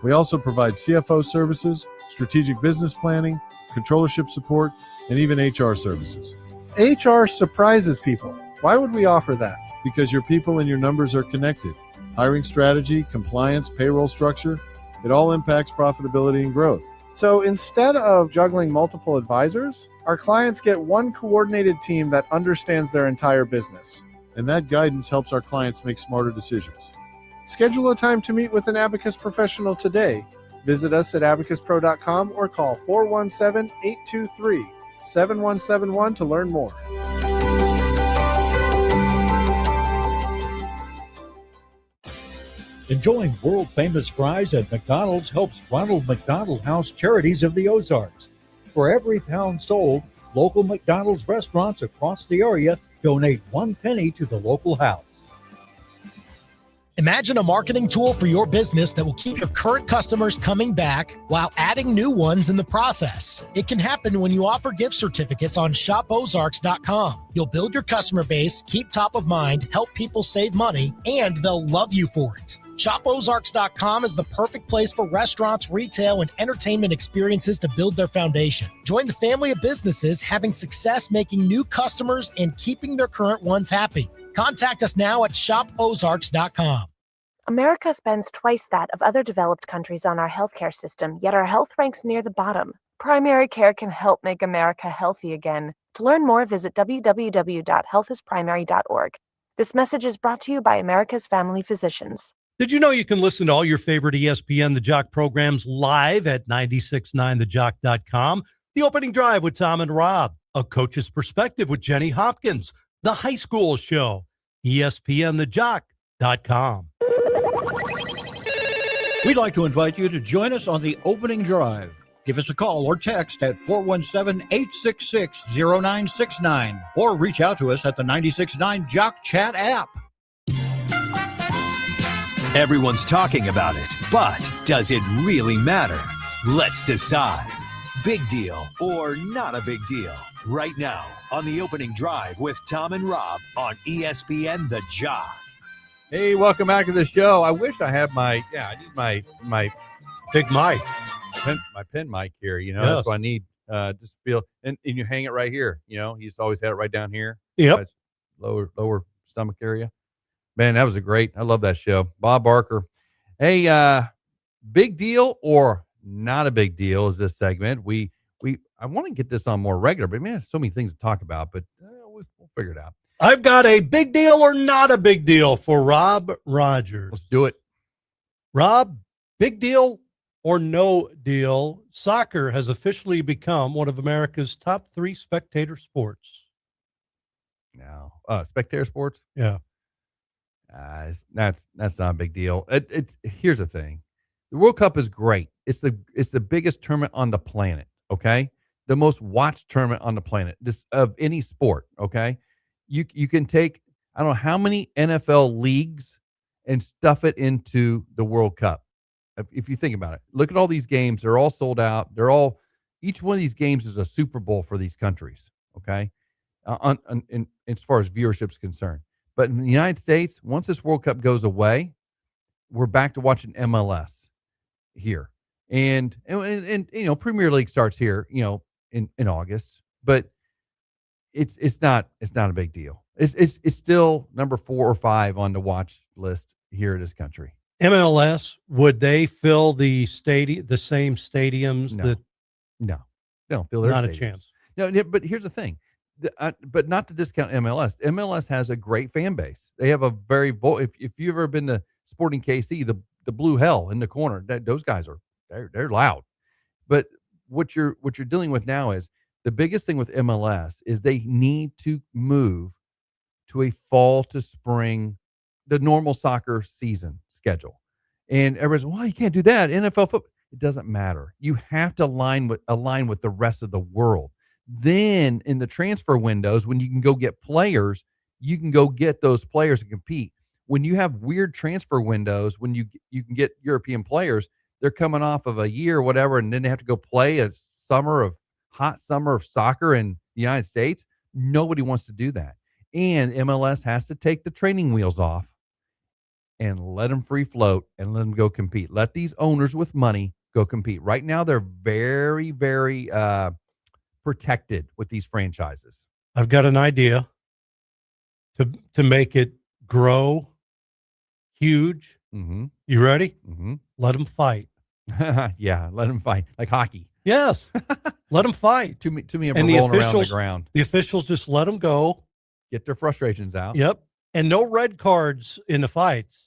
We also provide CFO services, strategic business planning, controllership support, and even HR services. HR surprises people. Why would we offer that? Because your people and your numbers are connected. Hiring strategy, compliance, payroll structure, it all impacts profitability and growth. So instead of juggling multiple advisors, our clients get one coordinated team that understands their entire business. And that guidance helps our clients make smarter decisions. Schedule a time to meet with an Abacus professional today. Visit us at abacuspro.com or call 417-823-7171 to learn more. Enjoying world-famous fries at McDonald's helps Ronald McDonald House Charities of the Ozarks. For every pound sold, local McDonald's restaurants across the area donate 1 penny to the local house. Imagine a marketing tool for your business that will keep your current customers coming back while adding new ones in the process. It can happen when you offer gift certificates on shopozarks.com. You'll build your customer base, keep top of mind, help people save money, and they'll love you for it. ShopOzarks.com is the perfect place for restaurants, retail, and entertainment experiences to build their foundation. Join the family of businesses having success making new customers and keeping their current ones happy. Contact us now at ShopOzarks.com. America spends twice that of other developed countries on our healthcare system, yet our health ranks near the bottom. Primary care can help make America healthy again. To learn more, visit www.healthisprimary.org. This message is brought to you by America's Family Physicians. Did you know you can listen to all your favorite ESPN The Jock programs live at 969thejock.com? The Opening Drive with Tom and Rob, A Coach's Perspective with Jenny Hopkins, The High School Show, ESPNthejock.com. We'd like to invite you to join us on the Opening Drive. Give us a call or text at 417-866-0969 or reach out to us at the 96.9 Jock Chat app. Everyone's talking about it, but does it really matter? Let's decide. Big deal or not a big deal? Right now on the Opening Drive with Tom and Rob on ESPN The Jock. Hey, welcome back to the show. I wish I had I need my big mic, my pen mic here. You know, yes. That's what I need. Just feel and you hang it right here. You know, he's always had it right down here. Yep, lower stomach area. Man, that was I love that show. Bob Barker. Hey, big deal or not a big deal is this segment. I want to get this on more regular, but man, there's so many things to talk about, but we'll figure it out. I've got a big deal or not a big deal for Rob Rodgers. Let's do it. Rob, big deal or no deal? Soccer has officially become one of America's top 3 spectator sports. Now, spectator sports? Yeah. That's not a big deal. Here's the thing. The World Cup is great. It's the biggest tournament on the planet, okay? The most watched tournament on the planet of any sport, okay? You can take, I don't know how many NFL leagues and stuff it into the World Cup. If you think about it, look at all these games. They're all sold out. Each one of these games is a Super Bowl for these countries, okay? In as far as viewership is concerned. But in the United States, once this World Cup goes away, we're back to watching MLS here. And you know, Premier League starts here, you know, in August. But it's not a big deal. It's still number 4 or 5 on the watch list here in this country. MLS, would they fill the same stadiums No. that? No, they don't fill their Not a stadiums. chance. No, but here's the thing. But not to discount MLS. MLS has a great fan base. They have a very if you've ever been to Sporting KC, the Blue Hell in the corner, those guys they're loud. But what you're dealing with now is the biggest thing with MLS is they need to move to a fall to spring, the normal soccer season schedule. And everybody's, well, you can't do that. NFL football. It doesn't matter. You have to align with the rest of the world. Then in the transfer windows, when you can go get players, you can go get those players to compete. When you have weird transfer windows, when you can get European players, they're coming off of a year or whatever, and then they have to go play a hot summer of soccer in the United States. Nobody wants to do that. And MLS has to take the training wheels off and let them free float and let them go compete. Let these owners with money go compete. Right now, they're very, very protected with these franchises. I've got an idea to make it grow huge. Mm-hmm. You ready? Mm-hmm. Let them fight. Yeah, let them fight like hockey. Yes, let them fight. To me, and the rolling around the officials, ground. The officials just let them go. Get their frustrations out. Yep, and no red cards in the fights.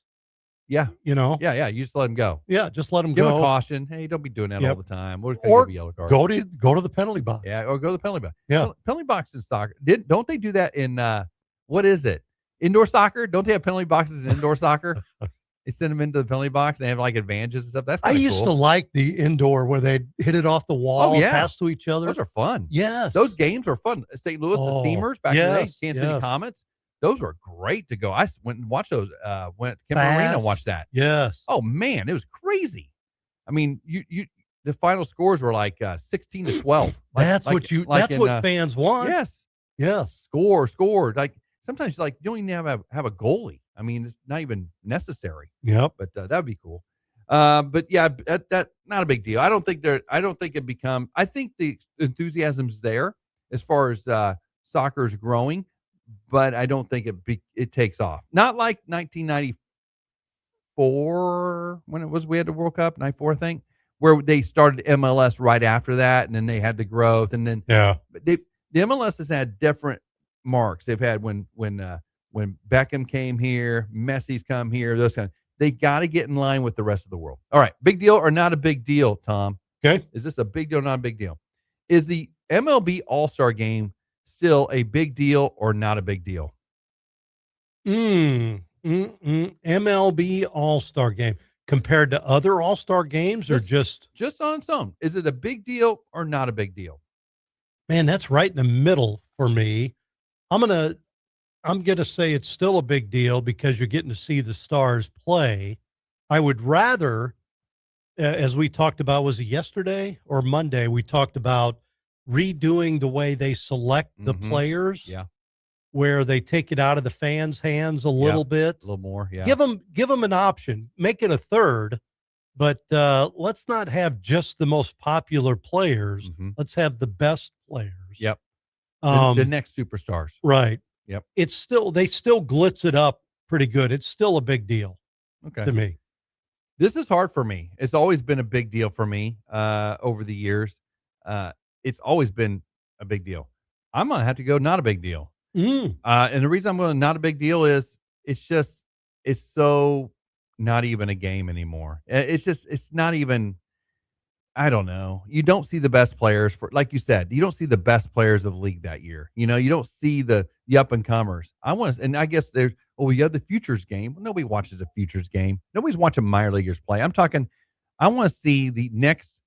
Yeah, Yeah. You just let them go. Yeah, just let them Give go. them a caution. Hey, don't be doing that all the time. We're gonna Or give you a yellow card. go to the penalty box. Yeah, or go to the penalty box. Yeah, penalty box in soccer. Don't they do that in what is it? Indoor soccer? Don't they have penalty boxes in indoor soccer? They send them into the penalty box. And they have like advantages and stuff. That's I used to like the indoor where they hit it off the wall, and pass to each other. Those are fun. Yes, those games are fun. St. Louis, the Steamers back in the day, Kansas City Comets. Those were great to go. I went and watched those. Went to Kemper Arena and watched that. Yes. Oh man, it was crazy. I mean, the final scores were like 16-12. That's what fans want. Yes. Yes. Score. Like sometimes, like you don't even have a goalie. I mean, it's not even necessary. Yep. But that'd be cool. But yeah, that not a big deal. I don't think I think the enthusiasm's there as far as soccer is growing, but I don't think it takes off. Not like 1994 when we had the World Cup, 94, I think, where they started MLS right after that, and then they had the growth, and then the MLS has had different marks. They've had when Beckham came here, Messi's come here, those kind of. They got to get in line with the rest of the world. All right, big deal or not a big deal, Tom? Okay. Is this a big deal or not a big deal? Is the MLB All-Star Game still a big deal or not a big deal? MLB All-Star Game compared to other All-Star games or just on its own? Is it a big deal or not a big deal? Man, that's right in the middle for me. I'm going to say it's still a big deal because you're getting to see the stars play. I would rather, as we talked about, was it yesterday or Monday? We talked about redoing the way they select the players. Yeah. Where they take it out of the fans' hands a little bit. A little more, yeah. Give them an option. Make it a third, but let's not have just the most popular players. Let's have the best players. Yep. The next superstars. Right. Yep. They still glitz it up pretty good. It's still a big deal to me. This is hard for me. It's always been a big deal for me over the years. It's always been a big deal. I'm going to have to go not a big deal. And the reason I'm going not a big deal is it's so not even a game anymore. It's not even, I don't know. You don't see the best players like you said, you don't see the best players of the league that year. You don't see the up and comers. And I guess we have the futures game. Nobody watches a futures game. Nobody's watching minor leaguers play. I want to see the next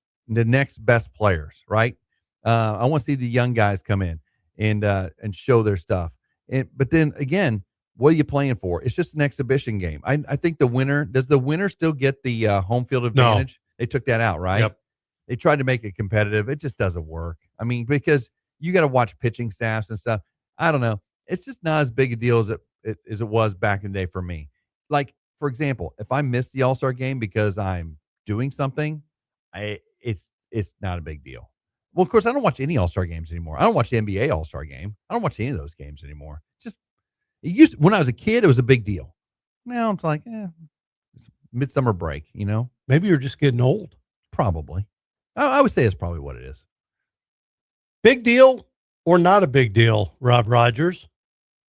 best players, right? I want to see the young guys come in and show their stuff. But then again, what are you playing for? It's just an exhibition game. I think does the winner still get the home field advantage? No. They took that out, right? Yep. They tried to make it competitive. It just doesn't work. I mean, because you got to watch pitching staffs and stuff. I don't know. It's just not as big a deal as it was back in the day for me. Like, for example, if I miss the All-Star game because I'm doing something, it's not a big deal. Well, of course, I don't watch any All-Star games anymore. I don't watch the NBA All-Star game. I don't watch any of those games anymore. When I was a kid, it was a big deal. Now it's like, it's midsummer break, Maybe you're just getting old. Probably. I would say it's probably what it is. Big deal or not a big deal, Rob Rodgers?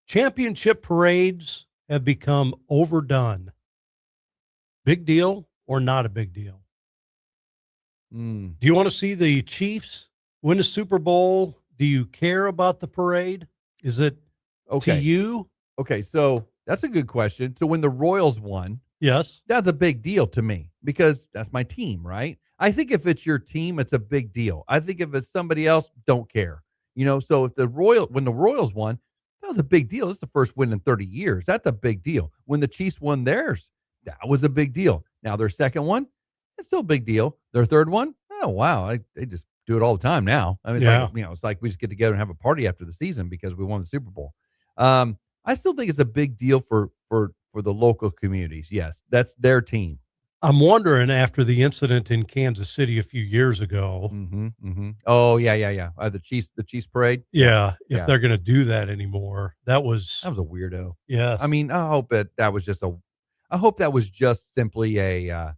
Championship parades have become overdone. Big deal or not a big deal? Do you want to see the Chiefs win a Super Bowl? Do you care about the parade? Is it to you? Okay, so that's a good question. So when the Royals won, yes, that's a big deal to me because that's my team, right? I think if it's your team, it's a big deal. I think if it's somebody else, don't care. So if when the Royals won, that was a big deal. It's the first win in 30 years. That's a big deal. When the Chiefs won theirs, that was a big deal. Now their second one, it's still a big deal. Their third one, oh wow, they just do it all the time now. I mean, it's like we just get together and have a party after the season because we won the Super Bowl. I still think it's a big deal for the local communities. Yes, that's their team. I'm wondering after the incident in Kansas City a few years ago. Oh yeah. The Chiefs parade. Yeah, if they're going to do that anymore, that was a weirdo. Yes. I mean, I hope that was just simply a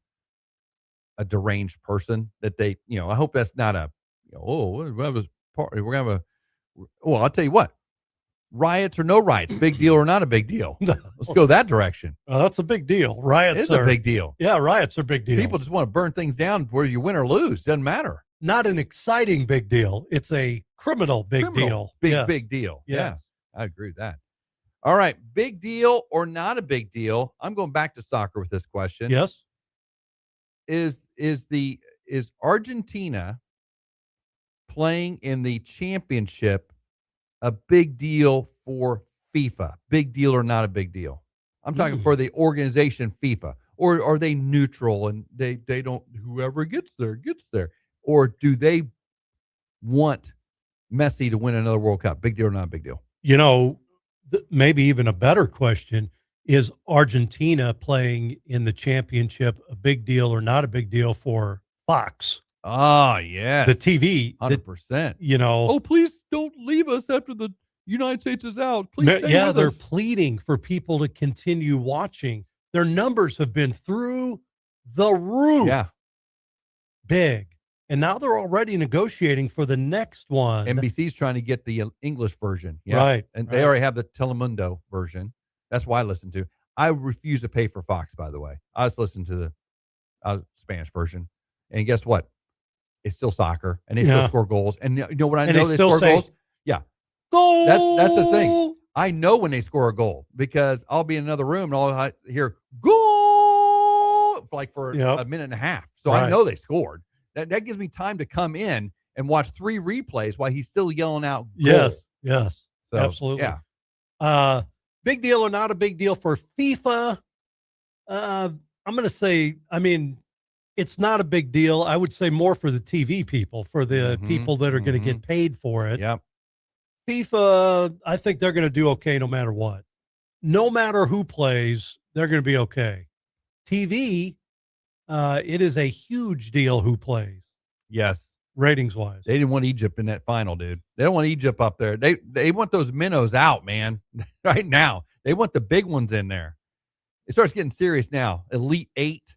deranged person that they. I hope that's not a. We're gonna have a. Well, I'll tell you what. Riots or no riots, big deal or not a big deal? Let's go that direction. Well, that's a big deal. Riots are a big deal. Yeah, riots are big deal. People just want to burn things down whether you win or lose. Doesn't matter. Not an exciting big deal. It's a criminal big deal. Big deal. Yes. Yeah, I agree with that. All right, big deal or not a big deal? I'm going back to soccer with this question. Yes. Is Argentina playing in the championship a big deal for FIFA? Big deal or not a big deal? I'm talking for the organization FIFA. Or are they neutral and they don't, whoever gets there, gets there? Or do they want Messi to win another World Cup? Big deal or not a big deal? Maybe even a better question, is Argentina playing in the championship a big deal or not a big deal for Fox? Ah, yes. The TV. 100%. Oh, please don't leave us after the United States is out. Please stay with they're us. pleading for people to continue watching. Their numbers have been through the roof. Yeah. Big. And now they're already negotiating for the next one. NBC's trying to get the English version. Yeah. Right. And they already have the Telemundo version. That's why I listen to. I refuse to pay for Fox, by the way. I just listen to the Spanish version. And guess what? It's still soccer, and they still score goals. And you know what I know? They score goals. Yeah. Goal! That's the thing. I know when they score a goal because I'll be in another room and I'll hear goal for a minute and a half. So I know they scored. That gives me time to come in and watch 3 replays while he's still yelling out goal. Yes. So, absolutely. Yeah. Big deal or not a big deal for FIFA? I'm going to say, it's not a big deal. I would say more for the TV people, for the people that are going to get paid for it. Yep. FIFA, I think they're going to do okay no matter what. No matter who plays, they're going to be okay. TV, it is a huge deal who plays. Yes. Ratings-wise. They didn't want Egypt in that final, dude. They don't want Egypt up there. They want those minnows out, man, right now. They want the big ones in there. It starts getting serious now. Elite 8.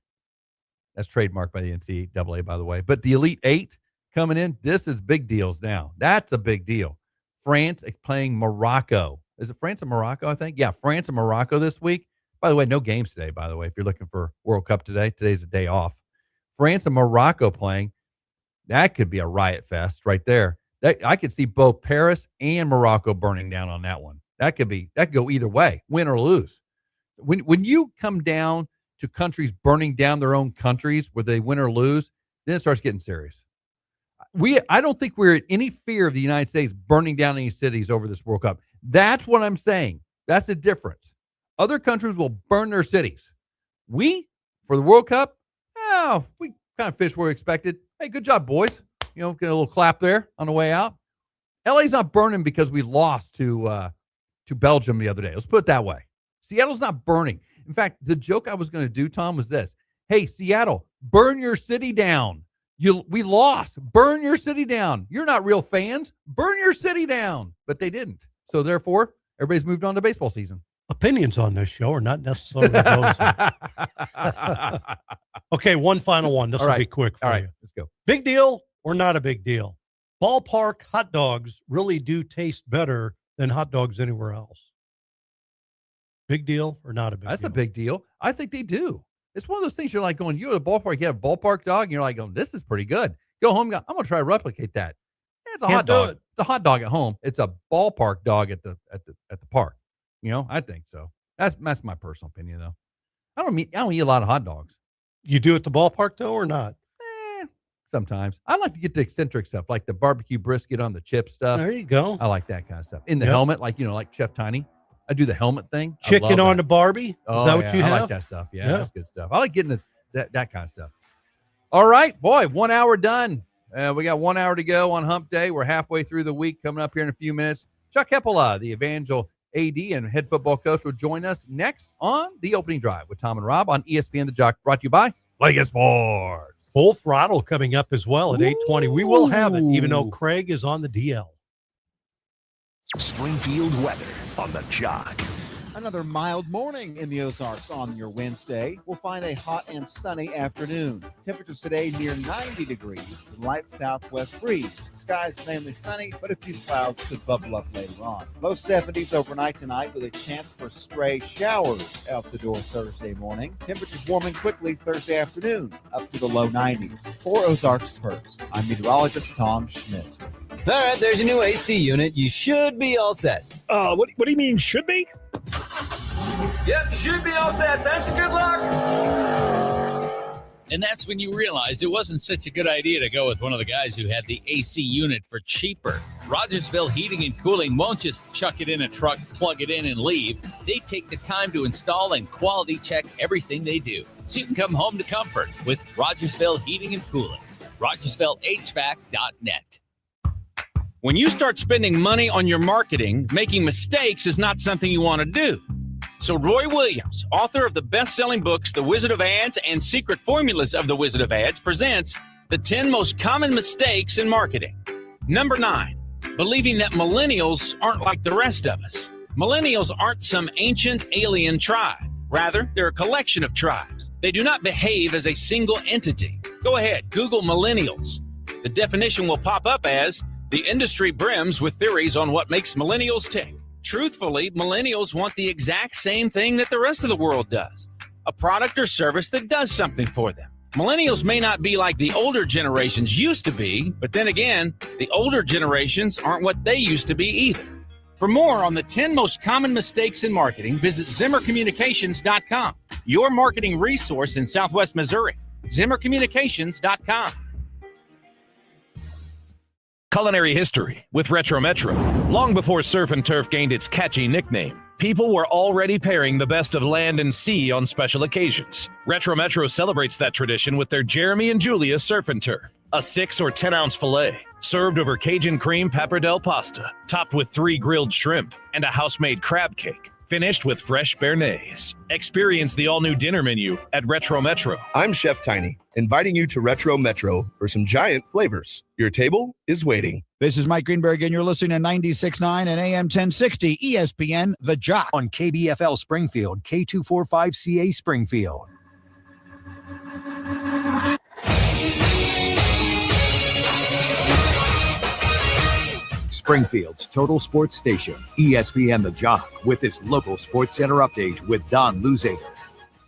That's trademarked by the NCAA, by the way. But the Elite 8 coming in, this is big deals now. That's a big deal. France playing Morocco. Is it France and Morocco, I think? Yeah, France and Morocco this week. By the way, no games today, by the way, if you're looking for World Cup today. Today's a day off. France and Morocco playing. That could be a riot fest right there. I could see both Paris and Morocco burning down on that one. That could go either way, win or lose. When you come down to countries burning down their own countries where they win or lose, then it starts getting serious. I don't think we're in any fear of the United States burning down any cities over this World Cup. That's what I'm saying. That's the difference. Other countries will burn their cities. We, for the World Cup, we kind of finished where we expected. Hey, good job, boys. Get a little clap there on the way out. LA's not burning because we lost to Belgium the other day. Let's put it that way. Seattle's not burning. In fact, the joke I was going to do, Tom, was this. Hey, Seattle, burn your city down. We lost. Burn your city down. You're not real fans. Burn your city down. But they didn't. So therefore, everybody's moved on to baseball season. Opinions on this show are not necessarily those. Okay, one final one. This will be quick for you. Let's go. Big deal or not a big deal? Ballpark hot dogs really do taste better than hot dogs anywhere else. Big deal or not a big deal? That's a big deal. I think they do. It's one of those things you're like going, you go to the ballpark, you have a ballpark dog, and you're like going, this is pretty good. Go home, I'm going to try to replicate that. It's a hot dog. It's a hot dog at home. It's a ballpark dog at the park. I think so. That's my personal opinion, though. I don't eat a lot of hot dogs. You do at the ballpark though, or not? Sometimes I like to get the eccentric stuff, like the barbecue brisket on the chip stuff. There you go. I like that kind of stuff. In the helmet, like Chef Tiny. I do the helmet thing. Chicken on the Barbie. Is that what you have? I like that stuff. Yeah, that's good stuff. I like getting that kind of stuff. All right, boy, 1 hour done. We got 1 hour to go on Hump Day. We're halfway through the week, coming up here in a few minutes. Chuck Hepola, the Evangel AD and head football coach, will join us next on the opening drive with Tom and Rob on ESPN The Jock, brought to you by Play It Sports. Full throttle coming up as well at 8:20. We will have it, even though Craig is on the DL. Springfield weather on the Jock. Another mild morning in the Ozarks on your Wednesday. We'll find a hot and sunny afternoon. Temperatures today near 90 degrees with light southwest breeze. Skies mainly sunny, but a few clouds could bubble up later on. Low 70s overnight tonight with a chance for stray showers out the door Thursday morning. Temperatures warming quickly Thursday afternoon up to the low 90s. For Ozarks First, I'm meteorologist Tom Schmidt. All right, there's your new AC unit. You should be all set. What do you mean, should be? Yep, you should be all set. Thanks and good luck. And that's when you realized it wasn't such a good idea to go with one of the guys who had the AC unit for cheaper. Rodgersville Heating and Cooling won't just chuck it in a truck, plug it in, and leave. They take the time to install and quality check everything they do, so you can come home to comfort with Rodgersville Heating and Cooling. RodgersvilleHVAC.net. When you start spending money on your marketing, making mistakes is not something you want to do. So Roy Williams, author of the best-selling books, The Wizard of Ads and Secret Formulas of the Wizard of Ads, presents the 10 most common mistakes in marketing. Number 9, believing that millennials aren't like the rest of us. Millennials aren't some ancient alien tribe. Rather, they're a collection of tribes. They do not behave as a single entity. Go ahead, Google millennials. The definition will pop up as the industry brims with theories on what makes millennials tick. Truthfully, millennials want the exact same thing that the rest of the world does. A product or service that does something for them. Millennials may not be like the older generations used to be, but then again, the older generations aren't what they used to be either. For more on the 10 most common mistakes in marketing, visit ZimmerCommunications.com, your marketing resource in Southwest Missouri. ZimmerCommunications.com. Culinary history with Retro Metro. Long before surf and turf gained its catchy nickname, people were already pairing the best of land and sea on special occasions. Retro Metro celebrates that tradition with their Jeremy and Julia Surf and Turf, a 6 or 10 ounce filet, served over Cajun cream pappardelle pasta, topped with 3 grilled shrimp, and a house-made crab cake, finished with fresh béarnaise. Experience the all-new dinner menu at Retro Metro. I'm Chef Tiny, inviting you to Retro Metro for some giant flavors. Your table is waiting. This is Mike Greenberg, and you're listening to 96.9 and AM 1060 ESPN The Jock. On KBFL Springfield, K245CA Springfield. Springfield's total sports station, ESPN The Jock, with its local sports center update with Don Luzader.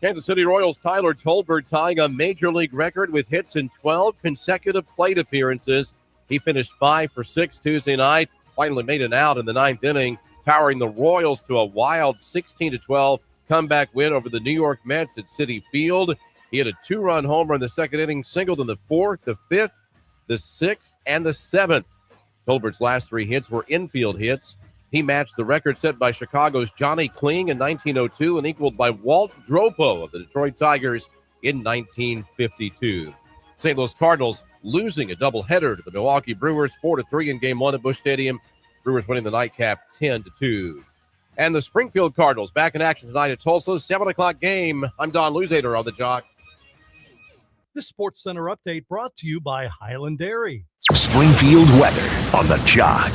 Kansas City Royals' Tyler Tolbert tying a major league record with hits in 12 consecutive plate appearances. He finished 5 for 6 Tuesday night, finally made an out in the 9th inning, powering the Royals to a wild 16-12 comeback win over the New York Mets at Citi Field. He hit a 2-run homer in the 2nd inning, singled in the 4th, the 5th, the 6th, and the 7th. Tolbert's last 3 hits were infield hits. He matched the record set by Chicago's Johnny Kling in 1902 and equaled by Walt Dropo of the Detroit Tigers in 1952. St. Louis Cardinals losing a doubleheader to the Milwaukee Brewers 4-3 in Game 1 at Busch Stadium. Brewers winning the nightcap 10-2. And the Springfield Cardinals back in action tonight at Tulsa, 7 o'clock game. I'm Don Luzader on the Jock. This Sports Center update brought to you by Highland Dairy. Springfield weather on the Jock.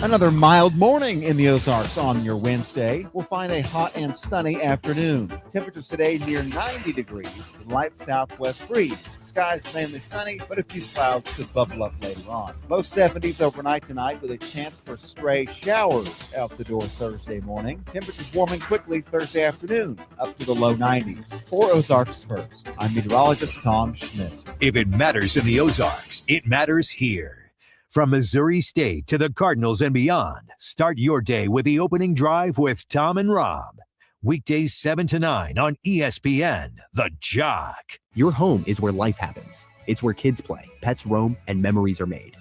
Another mild morning in the Ozarks on your Wednesday. We'll find a hot and sunny afternoon. Temperatures today near 90 degrees. Light southwest breeze. Skies mainly sunny, but a few clouds could bubble up later on. Low 70s overnight tonight with a chance for stray showers out the door Thursday morning. Temperatures warming quickly Thursday afternoon up to the low 90s. For Ozarks First, I'm meteorologist Tom Schmidt. If it matters in the Ozarks, it matters here. From Missouri State to the Cardinals and beyond, start your day with the opening drive with Tom and Rob. Weekdays 7 to 9 on ESPN, The Jock. Your home is where life happens. It's where kids play, pets roam, and memories are made.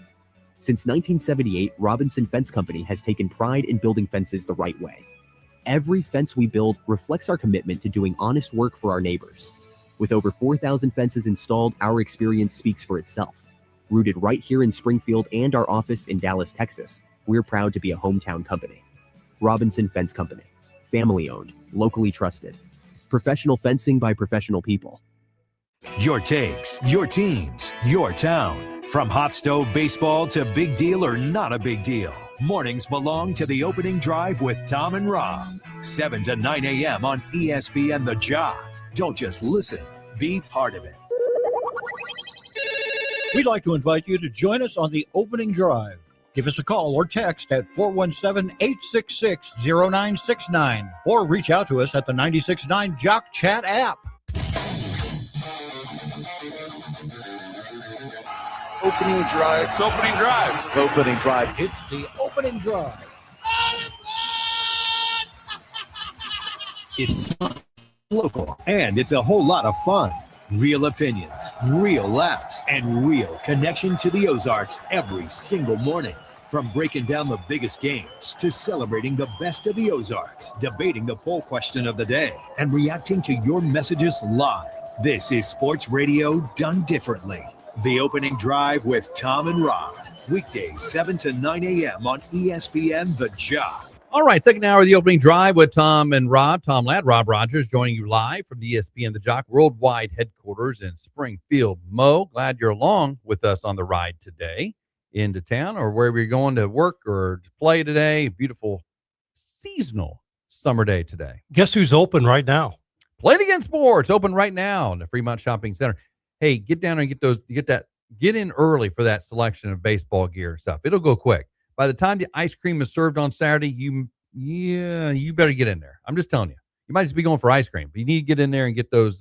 Since 1978, Robinson Fence Company has taken pride in building fences the right way. Every fence we build reflects our commitment to doing honest work for our neighbors. With over 4,000 fences installed, our experience speaks for itself. Rooted right here in Springfield and our office in Dallas, Texas, we're proud to be a hometown company. Robinson Fence Company. Family owned, locally trusted. Professional fencing by professional people. Your takes, your teams, your town. From hot stove baseball to big deal or not a big deal. Mornings belong to the opening drive with Tom and Rob. 7 to 9 a.m. on ESPN The Jock. Don't just listen, be part of it. We'd like to invite you to join us on the opening drive. Give us a call or text at 417-866-0969 or reach out to us at the 96.9 Jock Chat app. Opening drive. It's opening drive. Opening drive. It's the opening drive. It's local, and it's a whole lot of fun. Real opinions, real laughs, and real connection to the Ozarks every single morning. From breaking down the biggest games to celebrating the best of the Ozarks, debating the poll question of the day, and reacting to your messages live. This is sports radio done differently. The opening drive with Tom and Rob. Weekdays 7 to 9 a.m. on ESPN The Jock. All right, second hour of the opening drive with Tom and Rob. Tom Ladd, Rob Rodgers joining you live from the ESPN The Jock worldwide headquarters in Springfield. Mo, glad you're along with us on the ride today into town or wherever you're going to work or to play today. Beautiful seasonal summer day today. Guess who's open right now? Play It Again Sports, open right now in the Fremont Shopping Center. Hey, get down and get in early for that selection of baseball gear and stuff. It'll go quick. By the time the ice cream is served on Saturday, you better get in there. I'm just telling you. You might just be going for ice cream, but you need to get in there and get those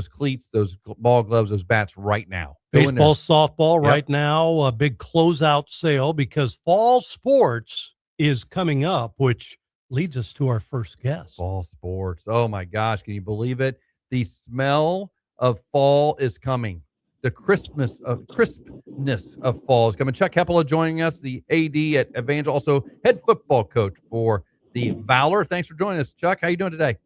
cleats, those ball gloves, those bats right now. Baseball, softball right now, a big closeout sale because fall sports is coming up, which leads us to our first guest. Fall sports. Oh, my gosh. Can you believe it? The smell of fall is coming. The crispness of fall is coming. Chuck Hepola joining us, the AD at Evangel, also head football coach for the Valor. Thanks for joining us, Chuck. How you doing today?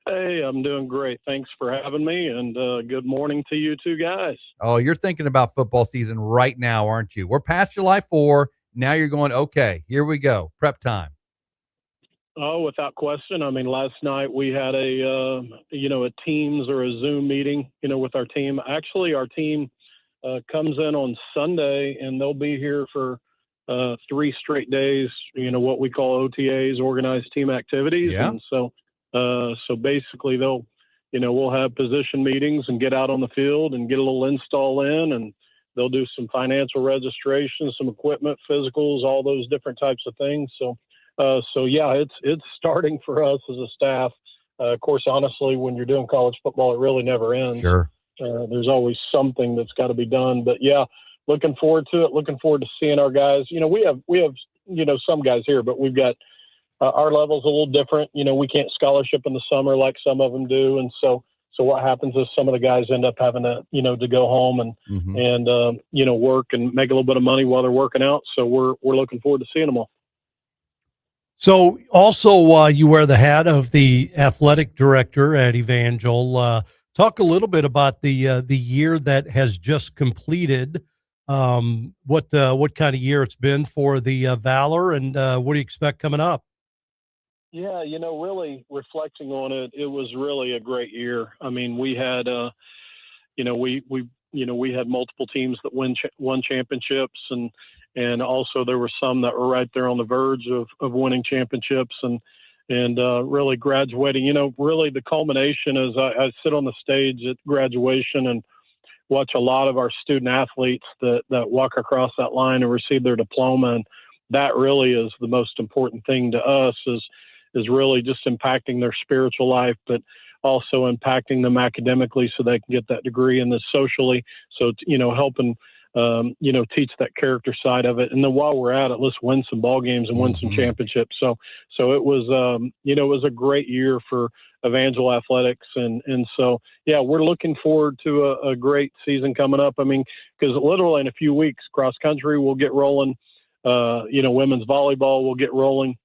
Hey, I'm doing great. Thanks for having me, and good morning to you two guys. Oh, you're thinking about football season right now, aren't you? We're past July 4. Now you're going, okay, here we go. Prep time. Oh, without question. I mean, last night we had a Teams or a Zoom meeting, with our team. Actually, our team comes in on Sunday, and they'll be here for 3 straight days, what we call OTAs, organized team activities. Yeah. And so basically we'll have position meetings and get out on the field and get a little install in, and they'll do some financial registration, some equipment, physicals, all those different types of things. So yeah, it's starting for us as a staff. Of course, honestly, when you're doing college football, it really never ends. Sure. There's always something that's got to be done. But yeah, looking forward to it. Looking forward to seeing our guys. We have some guys here, but we've got our level's a little different. We can't scholarship in the summer like some of them do, and so what happens is some of the guys end up having to to go home and work and make a little bit of money while they're working out. So we're looking forward to seeing them all. So also you wear the hat of the athletic director at Evangel. Talk a little bit about the year that has just completed. What kind of year it's been for the Valor, and what do you expect coming up? Yeah, really reflecting on it, it was really a great year. I mean, we had we had multiple teams that won championships, and and also there were some that were right there on the verge of winning championships and really graduating. Really the culmination is I sit on the stage at graduation and watch a lot of our student athletes that walk across that line and receive their diploma, and that really is the most important thing to us is really just impacting their spiritual life, but also impacting them academically so they can get that degree, and then socially, so helping teach that character side of it. And then while we're at it, let's win some ball games and win some championships. So it was, it was a great year for Evangel athletics. And so, yeah, we're looking forward to a great season coming up. I mean, because literally in a few weeks, cross country will get rolling. Women's volleyball will get rolling.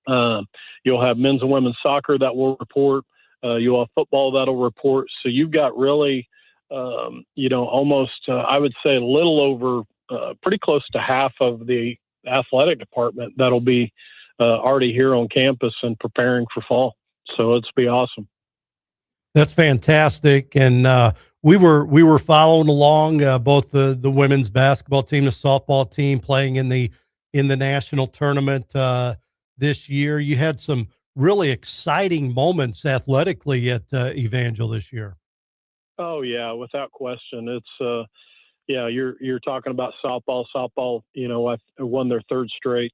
You'll have men's and women's soccer that will report. You'll have football that'll report. So you've got really, almost, I would say a little over, pretty close to half of the athletic department that'll be already here on campus and preparing for fall. So it's be awesome. That's fantastic. And we were following along both the women's basketball team, the softball team playing in the national tournament this year. You had some really exciting moments athletically at Evangel this year. Oh yeah, without question. It's you're talking about softball. Softball, I won their third straight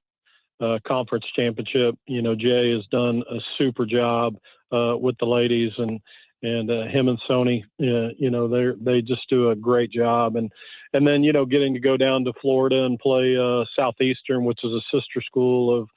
conference championship. Jay has done a super job with the ladies, and him and Sony, they just do a great job. And then getting to go down to Florida and play Southeastern, which is a sister school of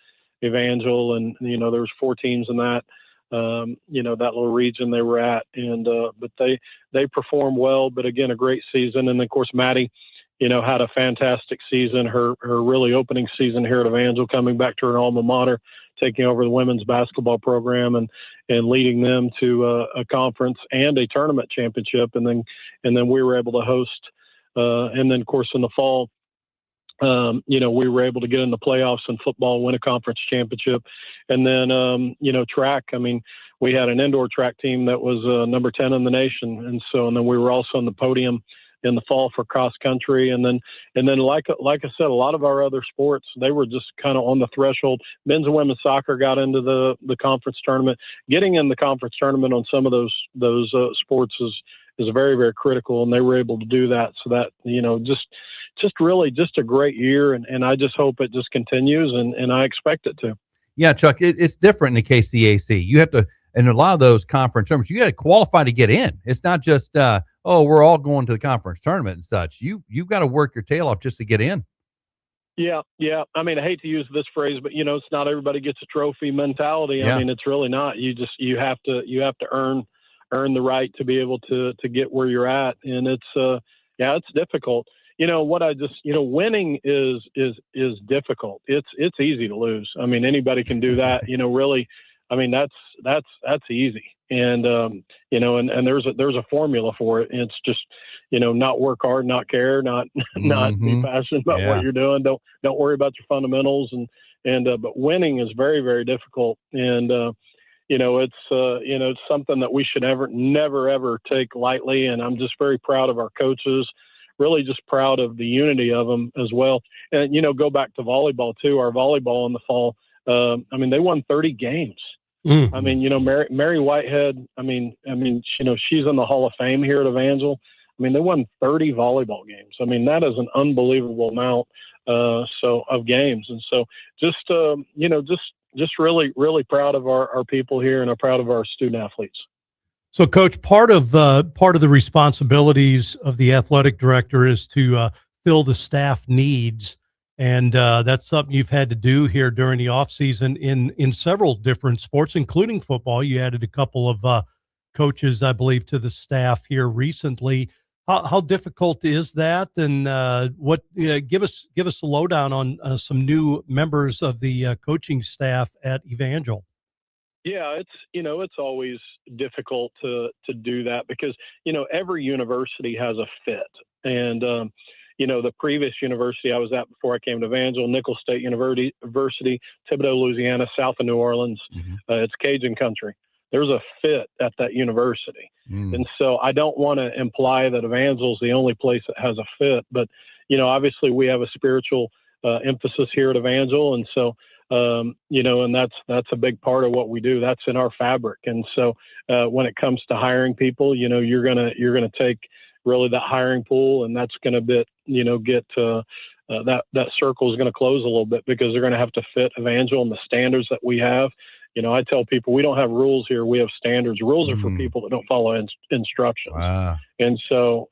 Evangel, and there was 4 teams in that. That little region they were at, and but they performed well. But again, a great season. And then, of course, Maddie, had a fantastic season. Her really opening season here at Evangel, coming back to her alma mater, taking over the women's basketball program and leading them to a conference and a tournament championship. And then we were able to host. And then, of course, in the fall, we were able to get in the playoffs in football, win a conference championship. And then, track, I mean, we had an indoor track team that was number 10 in the nation. And then we were also on the podium in the fall for cross country. And then like I said, a lot of our other sports, they were just kind of on the threshold. Men's and women's soccer got into the conference tournament. Getting in the conference tournament on some of those sports is very, very critical. And they were able to do that. So that, just really just a great year. And I just hope it just continues, and I expect it to. Yeah, Chuck, it's different in the KCAC. You have to, in a lot of those conference tournaments, you got to qualify to get in. It's not just, we're all going to the conference tournament and such. You've got to work your tail off just to get in. Yeah. I mean, I hate to use this phrase, but it's not everybody gets a trophy mentality. Yeah. I mean, it's really not. You have to earn the right to be able to get where you're at, and it's difficult. Winning is difficult. It's easy to lose. I mean, anybody can do that. Really, I mean, that's easy. And and there's a formula for it. And it's just, not work hard, not care, not be passionate about what you're doing. Don't worry about your fundamentals. But winning is very, very difficult. And it's something that we should never ever take lightly. And I'm just very proud of our coaches. Really just proud of the unity of them as well. And, go back to volleyball too, our volleyball in the fall. They won 30 games. Mm-hmm. I mean, Mary Whitehead, she's in the Hall of Fame here at Evangel. I mean, they won 30 volleyball games. I mean, that is an unbelievable amount, of games. And so just really, really proud of our people here, and I'm proud of our student athletes. So, Coach, part of the responsibilities of the athletic director is to fill the staff needs, and that's something you've had to do here during the off season in several different sports, including football. You added a couple of coaches, I believe, to the staff here recently. How difficult is that? And give us a lowdown on some new members of the coaching staff at Evangel. Yeah, it's always difficult to do that because, every university has a fit. And, the previous university I was at before I came to Evangel, Nicholls State University, Thibodaux, Louisiana, south of New Orleans, it's Cajun country. There's a fit at that university. And so I don't want to imply that Evangel is the only place that has a fit, but, obviously we have a spiritual emphasis here at Evangel. And so, and that's a big part of what we do. That's in our fabric. And so when it comes to hiring people, you're going to take really that hiring pool, and that's going to that circle is going to close a little bit, because they're going to have to fit Evangel and the standards that we have. I tell people we don't have rules here. We have standards. Rules are for people that don't follow instructions. Wow. And so,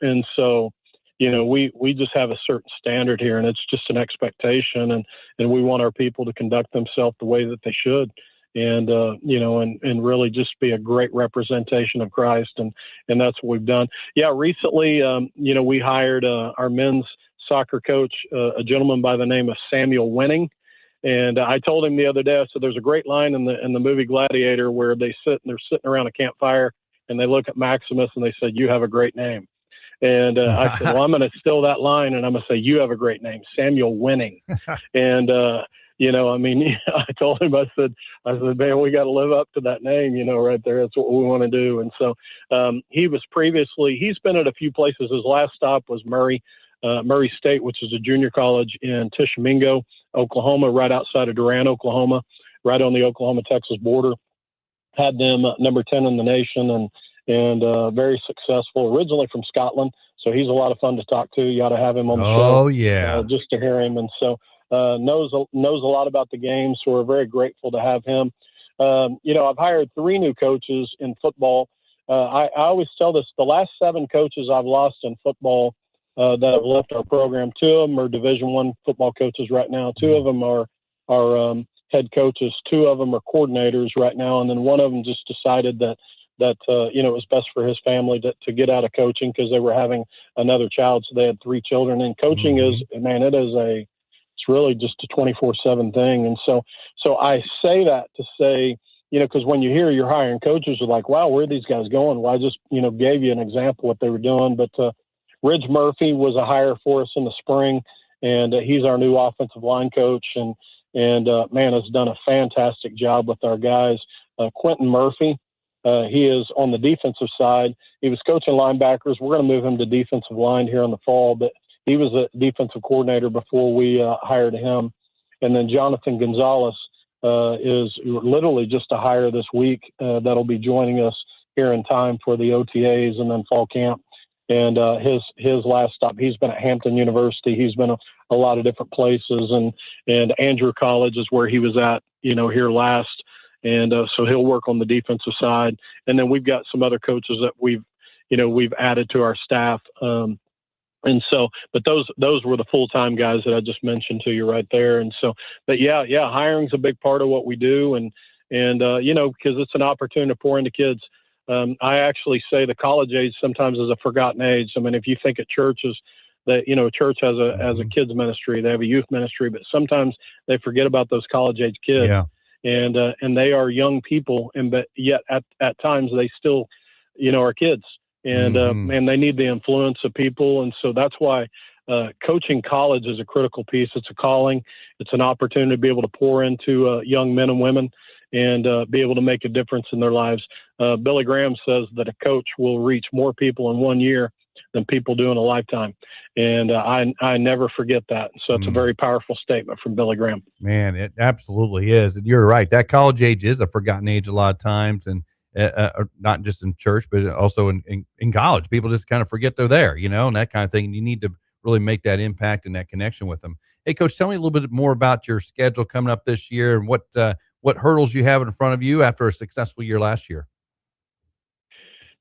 we just have a certain standard here, and it's just an expectation, and we want our people to conduct themselves the way that they should. And, and really just be a great representation of Christ. And that's what we've done. Yeah. Recently, we hired our men's soccer coach, a gentleman by the name of Samuel Winning. And I told him the other day, I said, there's a great line in the movie Gladiator where they're sitting around a campfire and they look at Maximus and they said, "You have a great name." And I said, well, I'm going to steal that line, and I'm going to say, "You have a great name, Samuel Winning." And, I told him, I said, man, we got to live up to that name, right there. That's what we want to do. And so he's been at a few places. His last stop was Murray State, which is a junior college in Tishomingo, Oklahoma, right outside of Durant, Oklahoma, right on the Oklahoma-Texas border. Had them number 10 in the nation, and very successful. Originally from Scotland, so he's a lot of fun to talk to. You ought to have him on the show. Oh yeah, just to hear him, and so knows a lot about the game. So we're very grateful to have him. I've hired 3 new coaches in football. I always tell this: the last 7 coaches I've lost in football that have left our program, 2 of them are Division I football coaches right now. 2 of them are head coaches. 2 of them are coordinators right now, and then one of them just decided that it was best for his family to get out of coaching because they were having another child. So they had 3 children, and coaching it's really just a 24/7 thing. And so I say that to say, because when you hear you're hiring coaches, you're like, wow, where are these guys going? Well, I just, gave you an example of what they were doing. But Ridge Murphy was a hire for us in the spring, and he's our new offensive line coach, and man, has done a fantastic job with our guys. Quentin Murphy, he is on the defensive side. He was coaching linebackers. We're going to move him to defensive line here in the fall, but he was a defensive coordinator before we hired him. And then Jonathan Gonzalez is literally just a hire this week that'll be joining us here in time for the OTAs and then fall camp. And his last stop, he's been at Hampton University. He's been a lot of different places, and Andrew College is where he was at, here last. And so he'll work on the defensive side. And then we've got some other coaches that we've added to our staff. And so, but those were the full-time guys that I just mentioned to you right there. And so, but yeah, hiring's a big part of what we do. And because it's an opportunity to pour into kids. I actually say the college age sometimes is a forgotten age. I mean, if you think at churches that, church has a kids ministry, they have a youth ministry, but sometimes they forget about those college age kids. Yeah. And they are young people, but yet at times they still, are kids. And and they need the influence of people. And so that's why coaching college is a critical piece. It's a calling. It's an opportunity to be able to pour into young men and women and be able to make a difference in their lives. Billy Graham says that a coach will reach more people in 1 year than people do in a lifetime. And I never forget that. So it's a very powerful statement from Billy Graham. Man, it absolutely is. And you're right. That college age is a forgotten age a lot of times. And not just in church, but also in college. People just kind of forget they're there, and that kind of thing. And you need to really make that impact and that connection with them. Hey, Coach, tell me a little bit more about your schedule coming up this year and what hurdles you have in front of you after a successful year last year.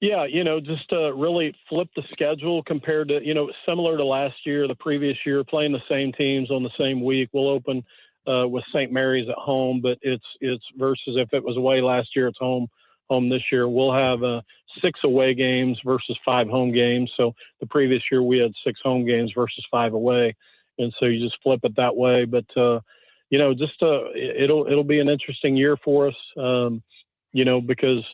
Yeah, just really flip the schedule compared to, similar to last year, the previous year, playing the same teams on the same week. We'll open with St. Mary's at home, but it's versus if it was away last year, it's home this year. We'll have 6 away games versus 5 home games. So the previous year we had 6 home games versus 5 away. And so you just flip it that way. But, it'll be an interesting year for us, because,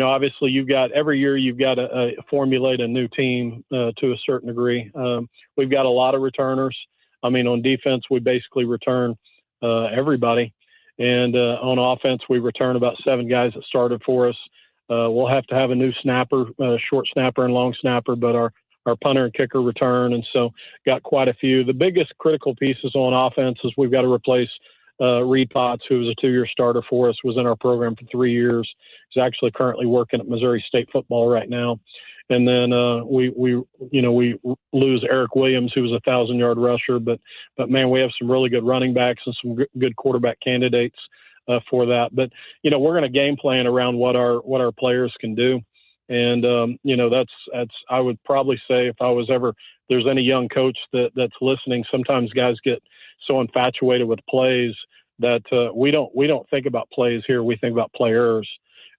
obviously every year you've got to formulate a new team to a certain degree. We've got a lot of returners. I mean, on defense, we basically return everybody. And on offense, we return about 7 guys that started for us. We'll have to have a new snapper, short snapper and long snapper, but our our punter and kicker return, and so got quite a few. The biggest critical pieces on offense is we've got to replace Reed Potts, who was a 2-year starter for us, was in our program for 3 years. He's actually currently working at Missouri State football right now. And then we lose Eric Williams, who was a 1,000-yard rusher. But man, we have some really good running backs and some good quarterback candidates for that. But we're going to game plan around what our players can do. And that's I would probably say if there's any young coach that's listening, sometimes guys get so infatuated with plays that we don't think about plays here. We think about players.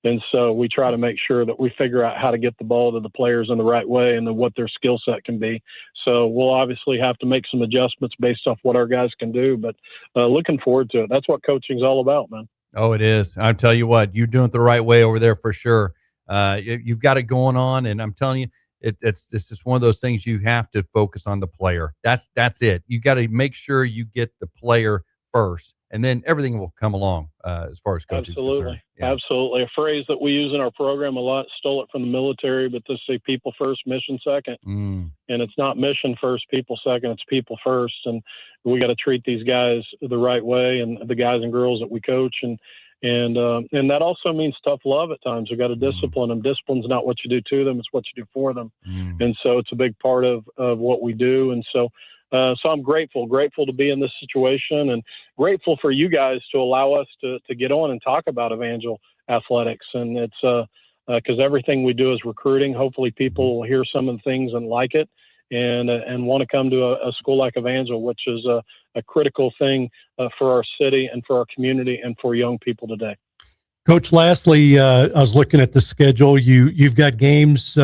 And so we try to make sure that we figure out how to get the ball to the players in the right way and then what their skill set can be. So we'll obviously have to make some adjustments based off what our guys can do, but looking forward to it. That's what coaching's all about, man. Oh, it is. I'll tell you what, you're doing it the right way over there for sure. You've got it going on, and I'm telling you, it's just one of those things you have to focus on the player. That's it. You got to make sure you get the player first, and then everything will come along as far as coaching is concerned. Yeah. Absolutely. A phrase that we use in our program a lot, stole it from the military, but they say people first, mission second. And it's not mission first, people second, it's people first. And we got to treat these guys the right way, and the guys and girls that we coach. And that also means tough love at times. We got to discipline them. Discipline's not what you do to them, it's what you do for them. And so it's a big part of what we do. And so I'm grateful to be in this situation, and grateful for you guys to allow us to get on and talk about Evangel athletics. And it's because everything we do is recruiting. Hopefully people will hear some of the things and like it and want to come to a school like Evangel, which is a critical thing for our city and for our community and for young people today. Coach, lastly, I was looking at the schedule. You've got games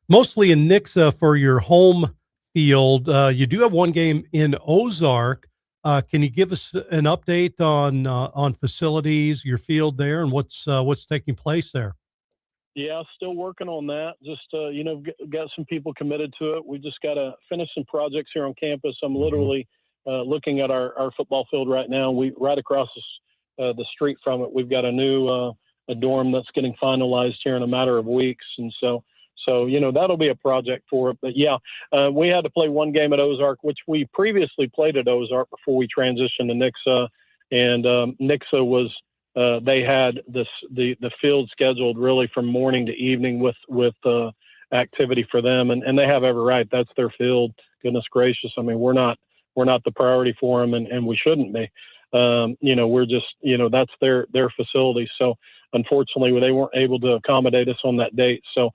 mostly in Nixa for your home field. You do have one game in Ozark. Can you give us an update on facilities, your field there, and what's taking place there? Yeah, still working on that. Just got some people committed to it. We just got to finish some projects here on campus. I'm literally looking at our football field right now. We right across the street from it, we've got a new a dorm that's getting finalized here in a matter of weeks, and so that'll be a project for it. But yeah, we had to play one game at Ozark, which we previously played at Ozark before we transitioned to Nixa. And Nixa was they had the field scheduled really from morning to evening with activity for them, and they have every right. That's their field. Goodness gracious, I mean we're not the priority for them, and we shouldn't be. We're just that's their facility. So unfortunately, they weren't able to accommodate us on that date. So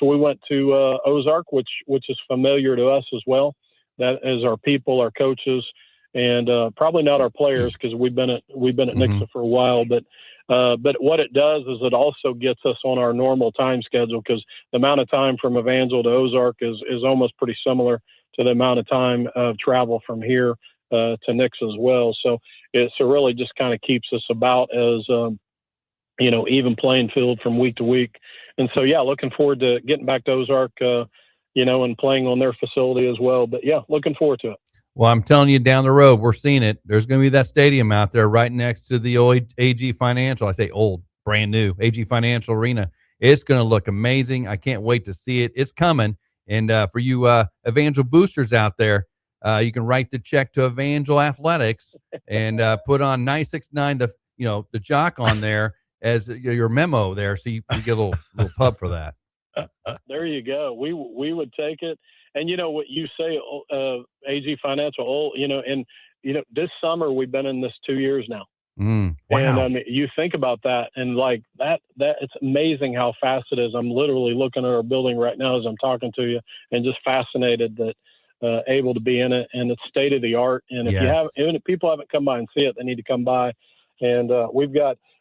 we went to Ozark, which is familiar to us as well. That is our people, our coaches, and probably not our players because we've been at Nixa for a while. But what it does is it also gets us on our normal time schedule, because the amount of time from Evangel to Ozark is almost pretty similar to the amount of time of travel from here to Nixa as well. So it really just kind of keeps us about as even playing field from week to week. And so, yeah, looking forward to getting back to Ozark, and playing on their facility as well. But, yeah, looking forward to it. Well, I'm telling you, down the road, we're seeing it. There's going to be that stadium out there right next to the old AG Financial. I say old, brand new, AG Financial Arena. It's going to look amazing. I can't wait to see it. It's coming. And for you Evangel boosters out there, you can write the check to Evangel Athletics and put on 969, the Jock on there as your memo there, so you get a little pub for that. There you go. We would take it. And what you say, AG Financial, this summer we've been in this 2 years now. Wow. And I mean, you think about that, and like that it's amazing how fast it is. I'm literally looking at our building right now as I'm talking to you, and just fascinated that able to be in it, and it's state of the art. And if people haven't come by and see it, they need to come by. And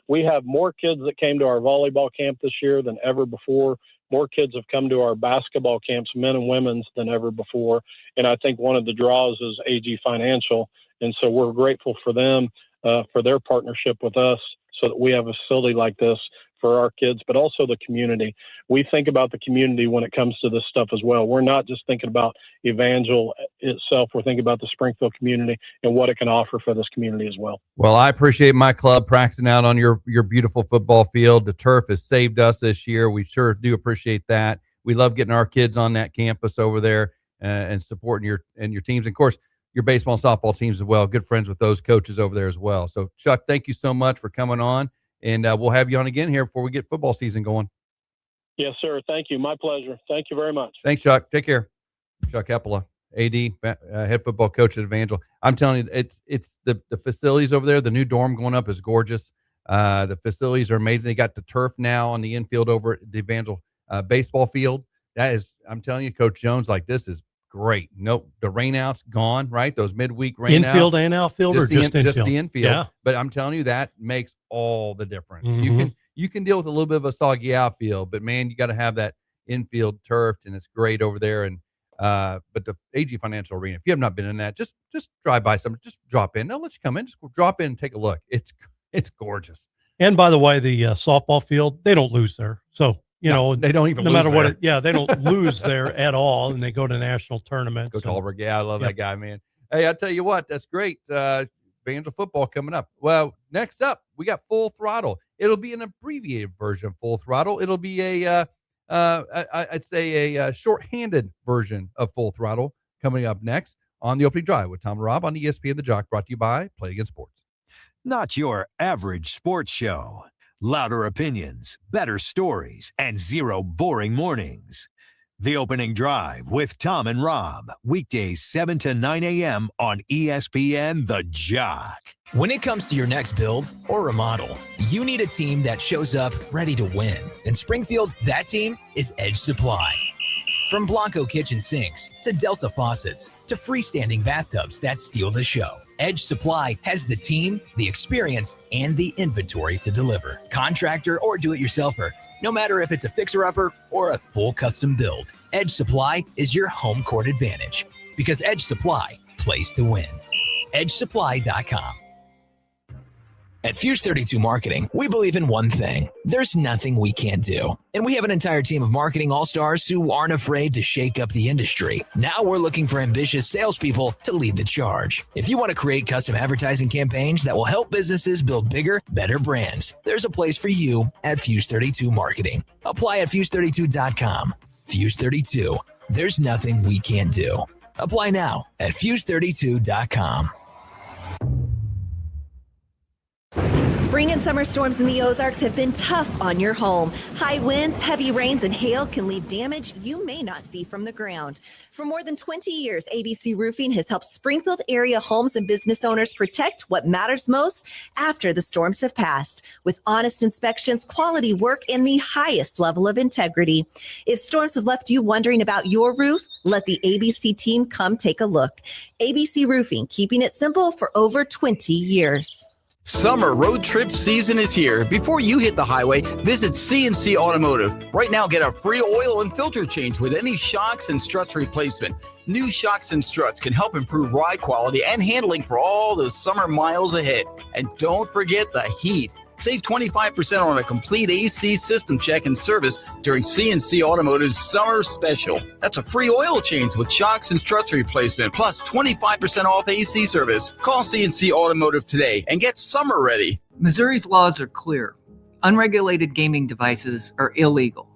we have more kids that came to our volleyball camp this year than ever before. More kids have come to our basketball camps, men and women's, than ever before. And I think one of the draws is AG Financial. And so we're grateful for them, for their partnership with us, so that we have a facility like this for our kids, but also the community. We think about the community when it comes to this stuff as well. We're not just thinking about Evangel itself. We're thinking about the Springfield community and what it can offer for this community as well. Well, I appreciate my club practicing out on your beautiful football field. The turf has saved us this year. We sure do appreciate that. we love getting our kids on that campus over there and supporting your teams. And of course, your baseball and softball teams as well. Good friends with those coaches over there as well. So, Chuck, thank you so much for coming on, and we'll have you on again here before we get football season going. Yes, sir. Thank you. My pleasure. Thank you very much. Thanks, Chuck. Take care. Chuck Hepola, AD, head football coach at Evangel. I'm telling you, it's the facilities over there. The new dorm going up is gorgeous. The facilities are amazing. They got the turf now on the infield over at the Evangel baseball field. That is, I'm telling you, Coach Jones, like, this is great. Nope, the rainouts gone, right? Those midweek rainouts. Infield and outfield, or just infield? Just the infield. Yeah. But I'm telling you, that makes all the difference. Mm-hmm. You can deal with a little bit of a soggy outfield, but man, you got to have that infield turfed, and it's great over there. And but the AG Financial Arena, if you have not been in that, just drive by some, just drop in. They'll let you come in. Just drop in and take a look. It's gorgeous. And by the way, the softball field, they don't lose there. So, they don't even no lose matter there. what. They don't lose there at all. And they go to national tournaments. Coach Hallberg. Yeah, I love that guy, man. Hey, I tell you what, that's great. Evangel football coming up. Well, next up, we got Full Throttle. It'll be an abbreviated version of Full Throttle. It'll be I'd say a shorthanded version of Full Throttle coming up next on the opening drive with Tom and Rob on ESPN The Jock, brought to you by Play Against Sports. Not your average sports show. Louder opinions, better stories, and zero boring mornings. The opening drive with Tom and Rob, weekdays 7 to 9 a.m. on ESPN The Jock. When it comes to your next build or remodel, you need a team that shows up ready to win. In Springfield, that team is Edge Supply. From Blanco kitchen sinks to Delta faucets to freestanding bathtubs that steal the show, Edge Supply has the team, the experience, and the inventory to deliver. Contractor or do-it-yourselfer, no matter if it's a fixer-upper or a full custom build, Edge Supply is your home court advantage because Edge Supply plays to win. EdgeSupply.com. At Fuse 32 Marketing, we believe in one thing. There's nothing we can't do. And we have an entire team of marketing all-stars who aren't afraid to shake up the industry. Now we're looking for ambitious salespeople to lead the charge. If you want to create custom advertising campaigns that will help businesses build bigger, better brands, there's a place for you at Fuse 32 Marketing. Apply at Fuse32.com. Fuse 32. There's nothing we can't do. Apply now at Fuse32.com. Spring and summer storms in the Ozarks have been tough on your home. High winds, heavy rains, and hail can leave damage you may not see from the ground. For more than 20 years, ABC Roofing has helped Springfield area homes and business owners protect what matters most after the storms have passed, with honest inspections, quality work, and the highest level of integrity. If storms have left you wondering about your roof, let the ABC team come take a look. ABC Roofing, keeping it simple for over 20 years. Summer road trip season is here. Before you hit the highway, visit CNC Automotive. Right now, get a free oil and filter change with any shocks and struts replacement. New shocks and struts can help improve ride quality and handling for all those summer miles ahead. And don't forget the heat. Save 25% on a complete AC system check and service during CNC Automotive's summer special. That's a free oil change with shocks and struts replacement, plus 25% off AC service. Call CNC Automotive today and get summer ready. Missouri's laws are clear. Unregulated gaming devices are illegal.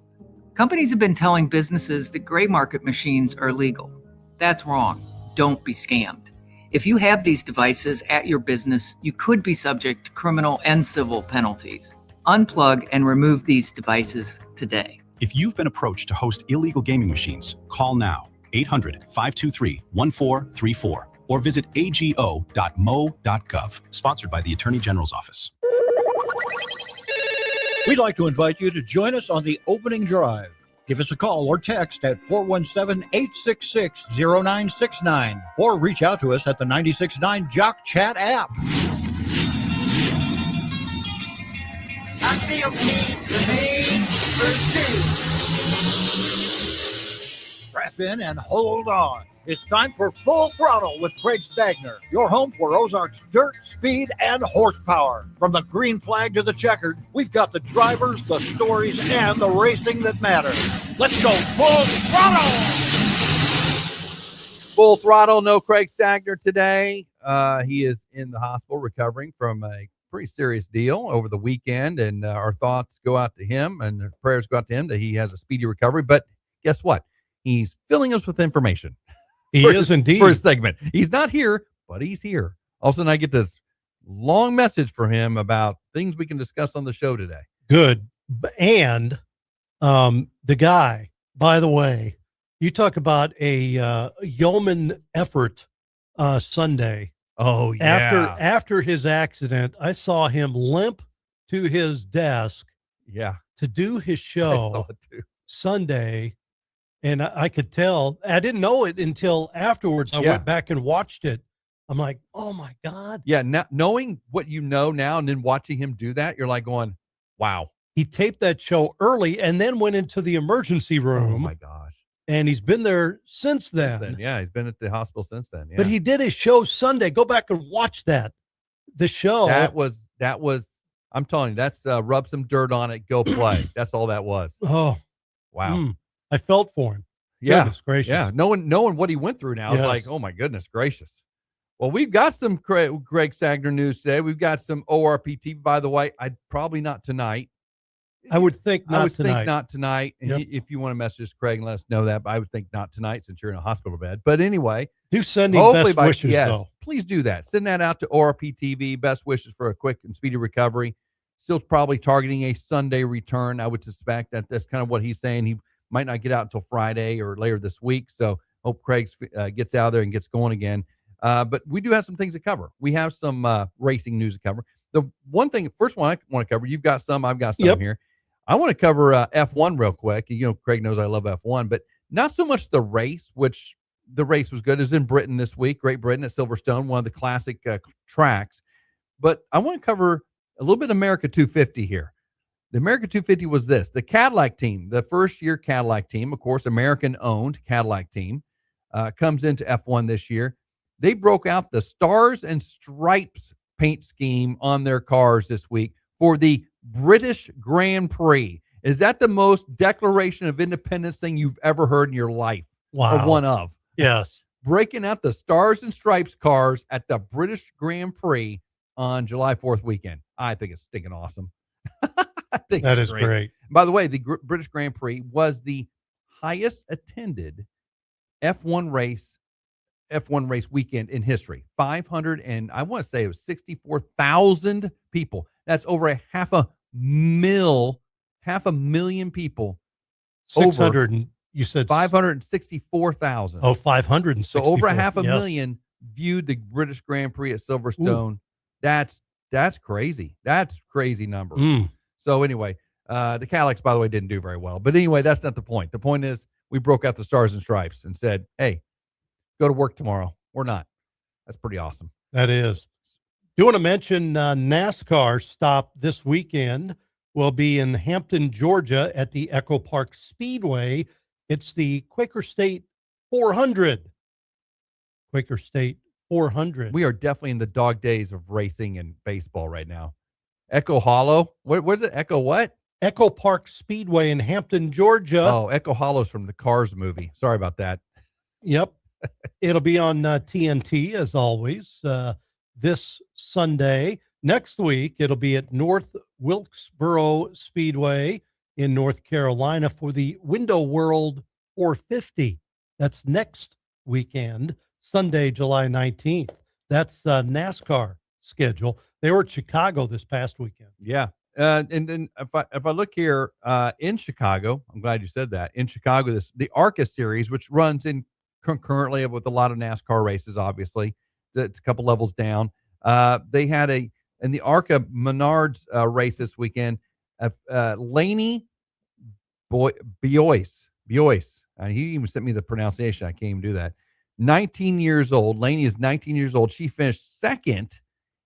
Companies have been telling businesses that gray market machines are legal. That's wrong. Don't be scammed. If you have these devices at your business, you could be subject to criminal and civil penalties. Unplug and remove these devices today. If you've been approached to host illegal gaming machines, call now 800-523-1434 or visit ago.mo.gov. Sponsored by the Attorney General's Office. We'd like to invite you to join us on the opening drive. Give us a call or text at 417-866-0969 or reach out to us at the 96.9 Jock Chat app. I feel the main pursuit. Strap in and hold on. It's time for Full Throttle with Craig Stagner, your home for Ozarks dirt, speed, and horsepower. From the green flag to the checkered, we've got the drivers, the stories, and the racing that matter. Let's go Full Throttle! Full Throttle, no Craig Stagner today. He is in the hospital recovering from a pretty serious deal over the weekend, and our thoughts go out to him and the prayers go out to him that he has a speedy recovery. But guess what? He's filling us with information. He is indeed. For a segment. He's not here, but he's here. All of a sudden, I get this long message from him about things we can discuss on the show today. Good. And the guy, by the way, you talk about a yeoman effort Sunday. Oh, yeah. After his accident, I saw him limp to his desk to do his show I saw it too. Sunday. And I could tell, I didn't know it until afterwards. I went back and watched it. I'm like, oh my God. Yeah. Now, knowing what you know now and then watching him do that, you're like going, wow. He taped that show early and then went into the emergency room. Oh my gosh. And he's been there since then. Yeah, he's been at the hospital since then. Yeah. But he did his show Sunday. Go back and watch that. The show. That was, I'm telling you, that's rub some dirt on it, go play. That's all that was. Oh, wow. I felt for him. Yeah. Goodness gracious. Yeah. Knowing what he went through now, it's like, oh my goodness gracious. Well, we've got some Greg Stagner news today. We've got some ORPT, by the way. I'd probably not tonight. I would think not tonight. Think not tonight. And if you want to message us, Craig, and let us know that, but I would think not tonight since you're in a hospital bed. But anyway, do send him best wishes, though. Please do that. Send that out to ORPTV. Best wishes for a quick and speedy recovery. Still probably targeting a Sunday return. I would suspect that's kind of what he's saying. He might not get out until Friday or later this week. So hope Craig gets out there and gets going again. But we do have some things to cover. We have some racing news to cover. The first one I want to cover, you've got some, I've got some here. I want to cover F1 real quick. You know, Craig knows I love F1, but not so much the race, which the race was good. It was in Britain this week, Great Britain at Silverstone, one of the classic tracks. But I want to cover a little bit of America 250 here. The America 250 was this. The Cadillac team, the first-year Cadillac team, of course, American-owned Cadillac team, comes into F1 this year. They broke out the Stars and Stripes paint scheme on their cars this week for the British Grand Prix. Is that the most Declaration of Independence thing you've ever heard in your life? Wow. Or one of? Yes. Breaking out the Stars and Stripes cars at the British Grand Prix on July 4th weekend. I think it's stinking awesome. That is great. By the way, the British Grand Prix was the highest attended F1 race weekend in history. 500 and I want to say it was 64,000 people. That's over half a million people. 600. You said 564,000. Oh, 564. So over a half a million viewed the British Grand Prix at Silverstone. Ooh. That's crazy. That's crazy number. So anyway, the Cadillacs, by the way, didn't do very well. But anyway, that's not the point. The point is we broke out the Stars and Stripes and said, hey, go to work tomorrow or not. That's pretty awesome. That is. Do you want to mention NASCAR stop this weekend will be in Hampton, Georgia at the Echo Park Speedway. It's the Quaker State 400. Quaker State 400. We are definitely in the dog days of racing and baseball right now. Echo Hollow. Where's it? Echo what? Echo Park Speedway in Hampton, Georgia. Oh, Echo Hollow's from the Cars movie. Sorry about that. Yep. It'll be on TNT as always this Sunday. Next week, it'll be at North Wilkesboro Speedway in North Carolina for the Window World 450. That's next weekend, Sunday, July 19th. That's NASCAR schedule. They were at Chicago this past weekend. Yeah. And then if I look here in Chicago, I'm glad you said that. In Chicago, the ARCA series, which runs in concurrently with a lot of NASCAR races, obviously. It's a couple levels down. They had in the ARCA Menards race this weekend, Laney Biois. He even sent me the pronunciation. I can't even do that. 19 years old. Laney is 19 years old. She finished second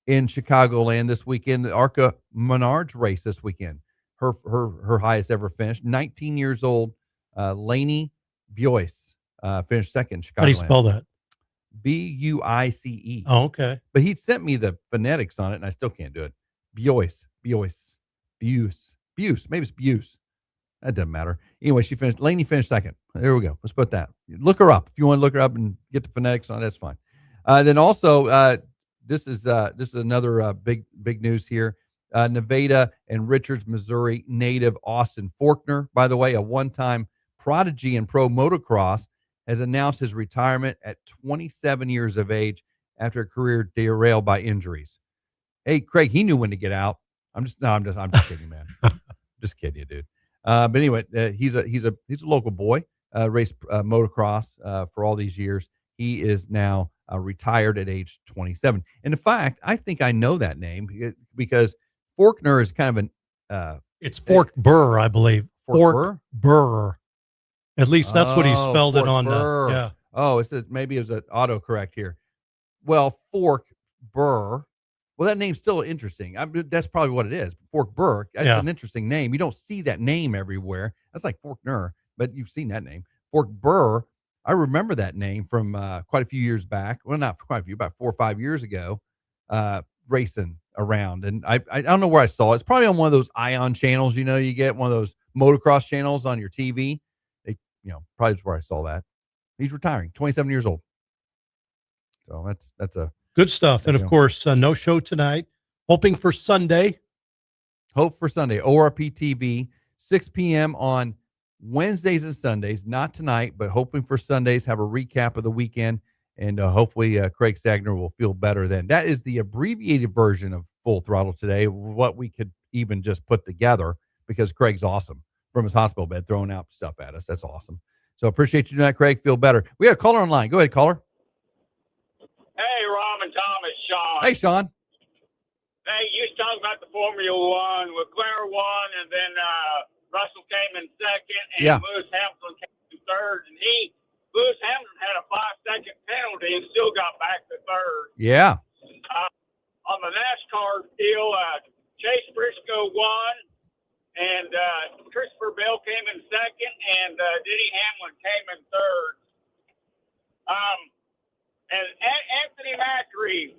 in Chicagoland this weekend, the ARCA Menards race this weekend. Her highest ever finished. 19 years old, Laney Biois finished second in Chicagoland. How do you spell that? Buice. Oh, okay. But he sent me the phonetics on it, and I still can't do it. Biois. Maybe it's Buse. That doesn't matter. Anyway, Laney finished second. There we go. Let's put that. Look her up. If you want to look her up and get the phonetics on it, that's fine. Then also, this is another big news here. Nevada and Richards, Missouri native Austin Faulkner, by the way, a one-time prodigy in pro motocross, has announced his retirement at 27 years of age after a career derailed by injuries. Hey, Craig, he knew when to get out. I'm just kidding, man. Just kidding you, dude. But anyway, he's a local boy. Raced motocross for all these years. He is now retired at age 27. And in fact, I think I know that name because Forkner is kind of an it's Fork Burr, I believe. Fork Burr. At least that's what he spelled it on. Yeah. Oh, it says maybe it was an autocorrect here. Well, Fork Burr. Well, that name's still interesting. That's probably what it is. Fork Burr. That's an interesting name. You don't see that name everywhere. That's like Forkner, but you've seen that name. Fork Burr. I remember that name from quite a few years back. Well, not quite a few, about 4 or 5 years ago, racing around. And I don't know where I saw it. It's probably on one of those Ion channels. You know, you get one of those motocross channels on your TV. Probably where I saw that. He's retiring, 27 years old. So that's a good stuff. And of course, no show tonight. Hoping for Sunday. Hope for Sunday. ORP TV, 6 p.m. on Wednesdays and Sundays. Not tonight, but hoping for Sundays. Have a recap of the weekend. And hopefully Craig Stagner will feel better then. That is the abbreviated version of Full Throttle today, what we could even just put together, because Craig's awesome from his hospital bed throwing out stuff at us. That's awesome. So appreciate you doing that, Craig. Feel better. We have a caller online. Go ahead, caller. Hey, Rob and Tom, it's Sean. Hey, Sean. Hey, you was talking about the Formula One. Leclerc won, and then Russell came in second, and Lewis Hamilton came in third. And Lewis Hamilton had a 5-second penalty and still got back to third. Yeah. On the NASCAR deal, Chase Briscoe won, and Christopher Bell came in second, and Denny Hamlin came in third. And Anthony Macri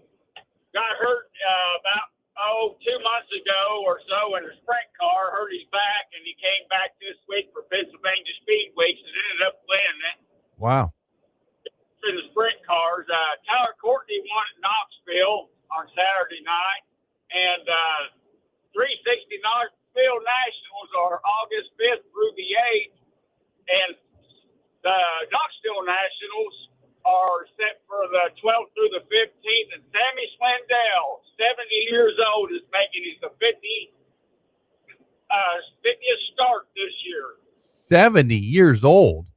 got hurt about 2 months ago or so in a sprint car, hurt his back, and he came back this week for Pennsylvania Speedway and ended up winning it. Wow. In the sprint cars, Tyler Courtney won at Knoxville on Saturday night, and 360 Knoxville Nationals are August 5th through the 8th, and the Knoxville Nationals are set for the 12th through the 15th, and Sammy Swindell, 70 years old, is making his 50th start this year. 70 years old.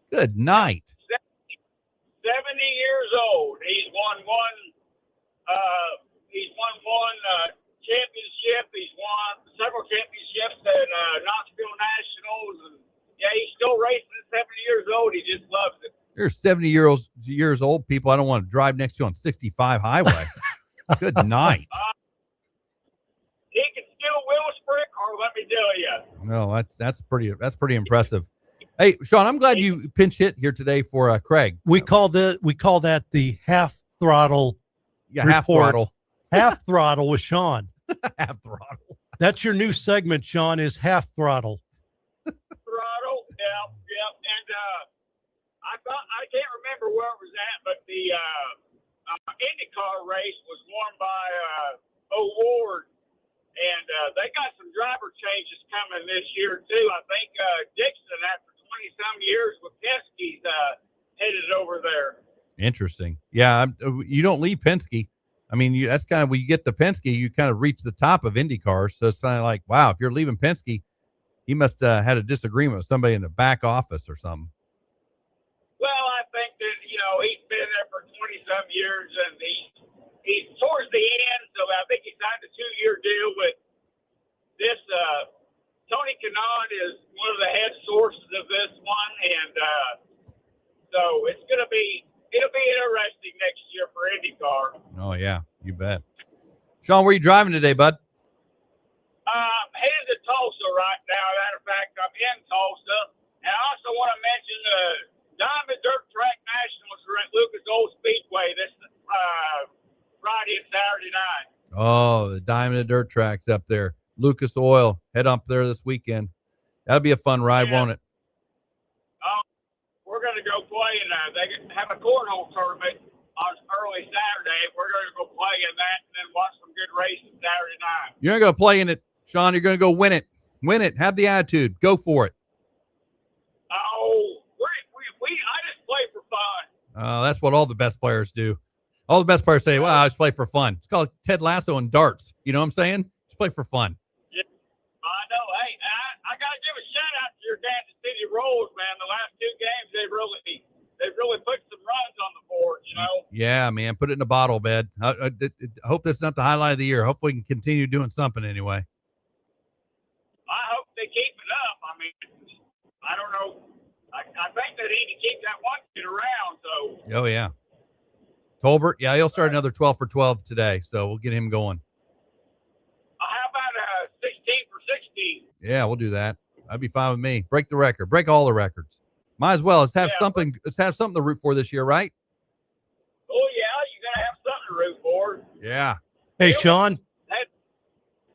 Good night. 70 years old. He's won one championship. He's won several championships at Knoxville Nationals, and he's still racing at 70 years old. He just loves it. There's 70 years old people I don't want to drive next to on 65 highway. Good night. He can still wheel a sprint car, let me tell you. No, that's pretty impressive. Hey, Sean, I'm glad you pinch hit here today for Craig. We call that the half throttle. Yeah, half throttle. Half throttle with Sean. Half throttle. That's your new segment, Sean, is half throttle. Throttle, yeah. And I can't remember where it was at, but the IndyCar race was won by O'Ward, and they got some driver changes coming this year too. I think Dixon, after 20-some years with Penske's, headed over there. Interesting. Yeah, you don't leave Penske. I mean, that's kind of when you get to Penske, you kind of reach the top of IndyCar. So it's kind of like, wow, if you're leaving Penske, he must have had a disagreement with somebody in the back office or something. Well, I think that, he's been there for 20-some years, and he's towards the end, so I think he signed a 2-year deal with this. Tony Kanaan is one of the head sources of this one, and so it'll be interesting next year for IndyCar. Oh, yeah, you bet. Sean, where are you driving today, bud? Headed to Tulsa right now. Matter of fact, I'm in Tulsa. And I also want to mention the Diamond Dirt Track Nationals are at Lucas Oil Speedway this Friday and Saturday night. Oh, the Diamond Dirt Track's up there. Lucas Oil. Head up there this weekend. That'll be a fun ride, won't it? We're going to go play, and they have a cornhole tournament on early Saturday. We're going to go play in that and then watch some good racing Saturday night. You're not going to play in it, Sean. You're going to go win it. Win it. Have the attitude. Go for it. All That's what all the best players do. All the best players say, well, I just play for fun. It's called Ted Lasso and darts. You know what I'm saying? Just play for fun. Yeah, I know. Hey, I got to give a shout-out to your Kansas City Royals, man. The last 2 games, they've really put some runs on the board, you know? Yeah, man. Put it in a bottle, bed. I hope that's not the highlight of the year. Hopefully we can continue doing something anyway. I hope they keep it up. I mean, I don't know. I think they need to keep that one kid around. So. Oh, yeah. Tolbert, yeah, he'll start another 12 for 12 today, so we'll get him going. How about 16 for 16? Yeah, we'll do that. That'd be fine with me. Break the record. Break all the records. Might as well. Let's have something to root for this year, right? Oh, yeah, you got to have something to root for. Yeah. Hey, Sean.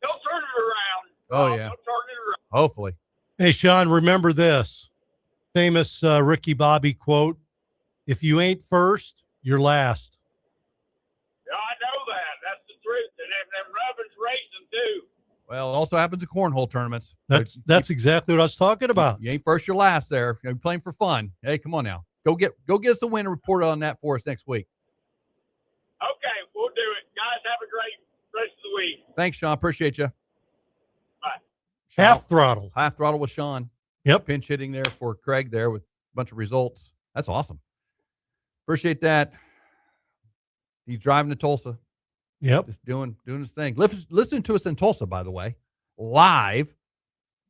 Don't turn it around. Oh, yeah. Don't turn it around. Hopefully. Hey, Sean, remember this famous Ricky Bobby quote, if you ain't first, you're last. Yeah, I know that. That's the truth. And them Robins racing, too. Well, it also happens at cornhole tournaments. That's exactly what I was talking about. You ain't first, you're last there. You're playing for fun. Hey, come on now. Go get us a win and report on that for us next week. Okay, we'll do it. Guys, have a great rest of the week. Thanks, Sean. Appreciate you. Bye. Half throttle. Half throttle with Sean. Yep. Pinch hitting there for Craig there with a bunch of results. That's awesome. Appreciate that. He's driving to Tulsa. Yep. Just doing his thing. Listen to us in Tulsa, by the way, live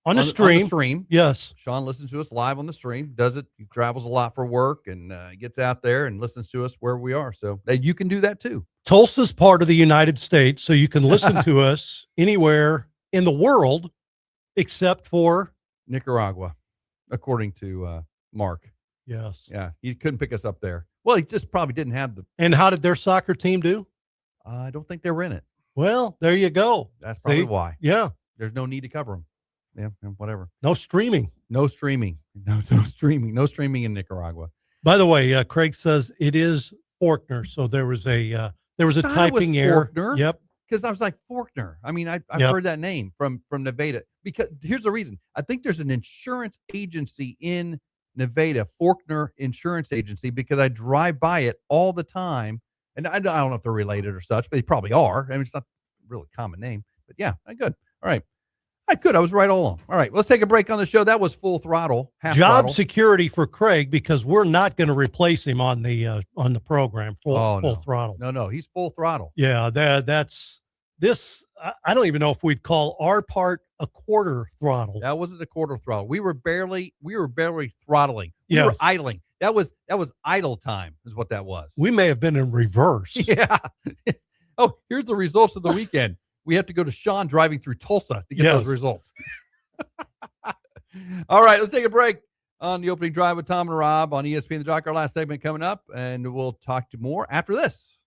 on the stream. Yes. Sean listens to us live on the stream. Does it? He travels a lot for work and gets out there and listens to us where we are. So you can do that too. Tulsa's part of the United States, so you can listen to us anywhere in the world except for Nicaragua, according to Mark. Yes. Yeah. He couldn't pick us up there. Well, he just probably didn't have the. And how did their soccer team do? I don't think they were in it. Well, there you go. That's probably why. Yeah. There's no need to cover them. Yeah, whatever. No streaming. No streaming. No streaming. No streaming in Nicaragua. By the way, Craig says it is Faulkner. So there was a typing error. Faulkner. Yep. Because I was like, Faulkner. I mean, I've heard that name from Nevada. Because here's the reason. I think there's an insurance agency in Nevada, Faulkner Insurance Agency, because I drive by it all the time. And I don't know if they're related or such, but they probably are. I mean, it's not a really common name. But yeah, good. All right. Good. I was right all along. All right. Let's take a break on the show. That was full throttle. Half Job throttle. security for Craig, because we're not going to replace him on the program. Full throttle. No. He's full throttle. Yeah. That's this. I don't even know if we'd call our part a quarter throttle. That wasn't a quarter throttle. We were barely throttling. We Yes. were idling. That was idle time is what that was. We may have been in reverse. Yeah. Oh, here's the results of the weekend. We have to go to Sean driving through Tulsa to get those results. All right, let's take a break on the opening drive with Tom and Rob on ESPN The Jock. Our last segment coming up, and we'll talk to more after this.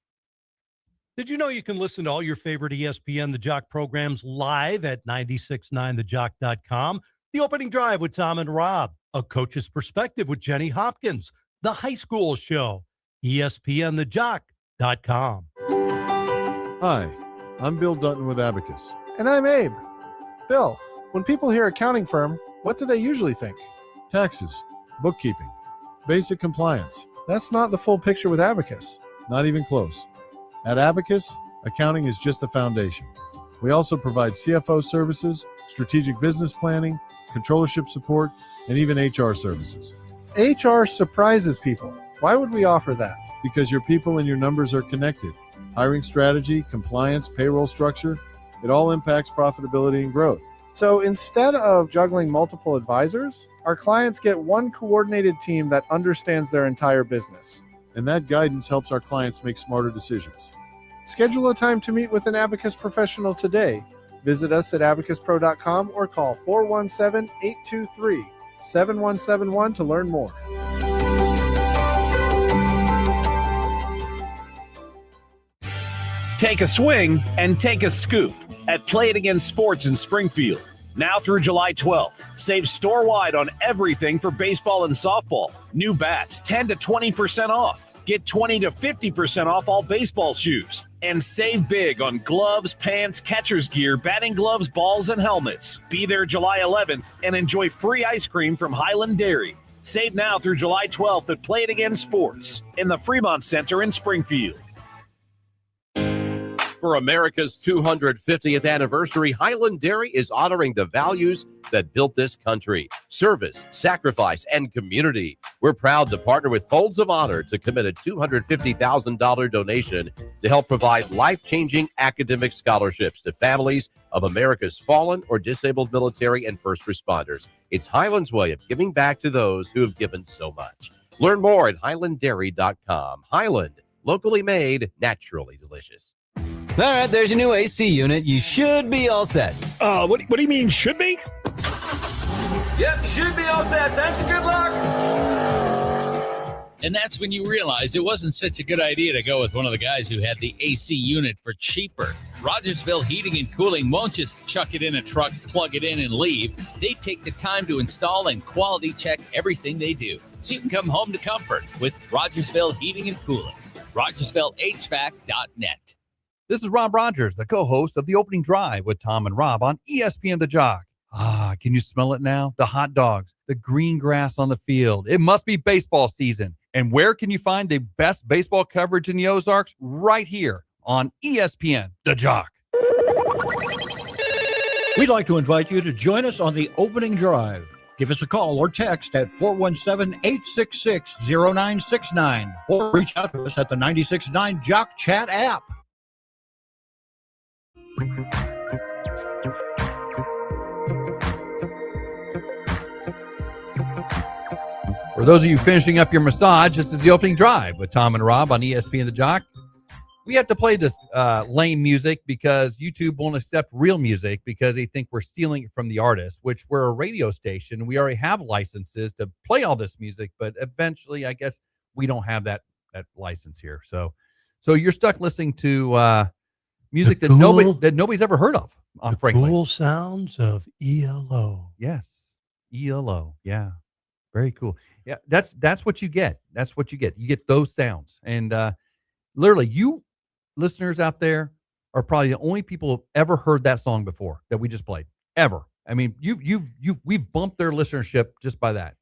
Did you know you can listen to all your favorite ESPN The Jock programs live at 969thejock.com? The opening drive with Tom and Rob, A Coach's Perspective with Jenny Hopkins, The High School Show, ESPNthejock.com. Hi, I'm Bill Dutton with Abacus. And I'm Abe. Bill, when people hear accounting firm, what do they usually think? Taxes, bookkeeping, basic compliance. That's not the full picture with Abacus. Not even close. At Abacus, accounting is just the foundation. We also provide CFO services, strategic business planning, controllership support, and even HR services. HR surprises people. Why would we offer that? Because your people and your numbers are connected. Hiring strategy, compliance, payroll structure, it all impacts profitability and growth. So instead of juggling multiple advisors, our clients get one coordinated team that understands their entire business. And that guidance helps our clients make smarter decisions. Schedule a time to meet with an Abacus professional today. Visit us at abacuspro.com or call 417-823-7171 to learn more. Take a swing and take a scoop at Play It Again Sports in Springfield. Now through July 12th, save store-wide on everything for baseball and softball. New bats, 10 to 20% off. Get 20 to 50% off all baseball shoes. And save big on gloves, pants, catcher's gear, batting gloves, balls, and helmets. Be there July 11th and enjoy free ice cream from Highland Dairy. Save now through July 12th at Play It Again Sports in the Fremont Center in Springfield. For America's 250th anniversary, Highland Dairy is honoring the values that built this country: service, sacrifice, and community. We're proud to partner with Folds of Honor to commit a $250,000 donation to help provide life-changing academic scholarships to families of America's fallen or disabled military and first responders. It's Highland's way of giving back to those who have given so much. Learn more at highlanddairy.com. Highland, locally made, naturally delicious. All right, there's your new AC unit. You should be all set. What do you mean, should be? Yep, you should be all set. Thanks and good luck. And that's when you realize it wasn't such a good idea to go with one of the guys who had the AC unit for cheaper. Rodgersville Heating and Cooling won't just chuck it in a truck, plug it in, and leave. They take the time to install and quality check everything they do, so you can come home to comfort with Rodgersville Heating and Cooling. RodgersvilleHVAC.net. This is Rob Rodgers, the co-host of The Opening Drive with Tom and Rob on ESPN The Jock. Can you smell it now? The hot dogs, the green grass on the field. It must be baseball season. And where can you find the best baseball coverage in the Ozarks? Right here on ESPN The Jock. We'd like to invite you to join us on The Opening Drive. Give us a call or text at 417-866-0969 or reach out to us at the 96.9 Jock Chat app. For those of you finishing up your massage, this is The Opening Drive with Tom and Rob on ESPN The Jock. We have to play this lame music because YouTube won't accept real music because they think we're stealing it from the artist, which we're a radio station. We already have licenses to play all this music, but eventually I guess we don't have that license here. So you're stuck listening to music that nobody's ever heard of, frankly. Cool sounds of ELO. Yes, ELO. Yeah, very cool. Yeah, that's what you get. That's what you get. You get those sounds, and literally, you listeners out there are probably the only people who've ever heard that song before that we just played. Ever. I mean, we've bumped their listenership just by that.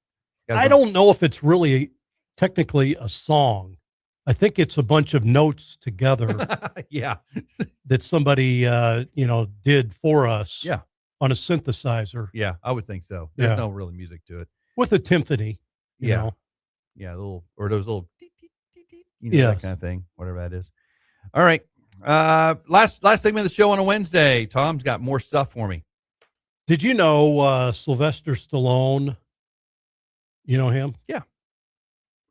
I don't know if it's really technically a song. I think it's a bunch of notes together. Yeah. That somebody, did for us. Yeah. On a synthesizer. Yeah, I would think so. There's no really music to it. With a timpani. You know. Yeah, those little, that kind of thing, whatever that is. All right. Last segment of the show on a Wednesday. Tom's got more stuff for me. Did you know Sylvester Stallone? You know him? Yeah.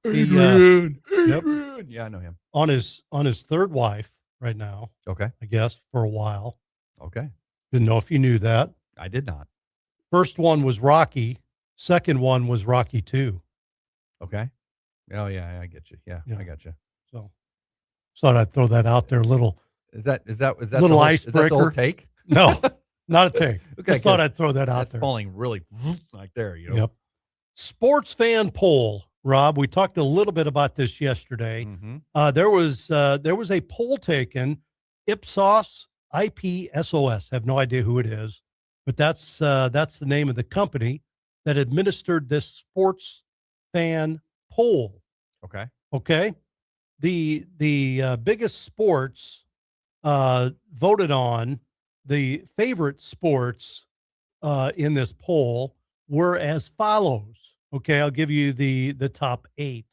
Adrian. Yep. Yeah, I know him. On his third wife right now. Okay. I guess for a while. Okay. Didn't know if you knew that. I did not. First one was Rocky. Second one was Rocky 2. Okay. Oh yeah, I get you. Yeah. I got you. So thought I'd throw that out there. Is that little icebreaker? Is that the whole take? No, not a take. Okay, just thought I'd throw that out there. Falling really like there, you know. Yep. Sports fan poll, Rob. We talked a little bit about this yesterday. Mm-hmm. There was a poll taken. Ipsos, IPSOS. Have no idea who it is, but that's the name of the company that administered this sports fan poll. Okay. Okay. The biggest sports voted on, the favorite sports in this poll were as follows. Okay, I'll give you the top 8.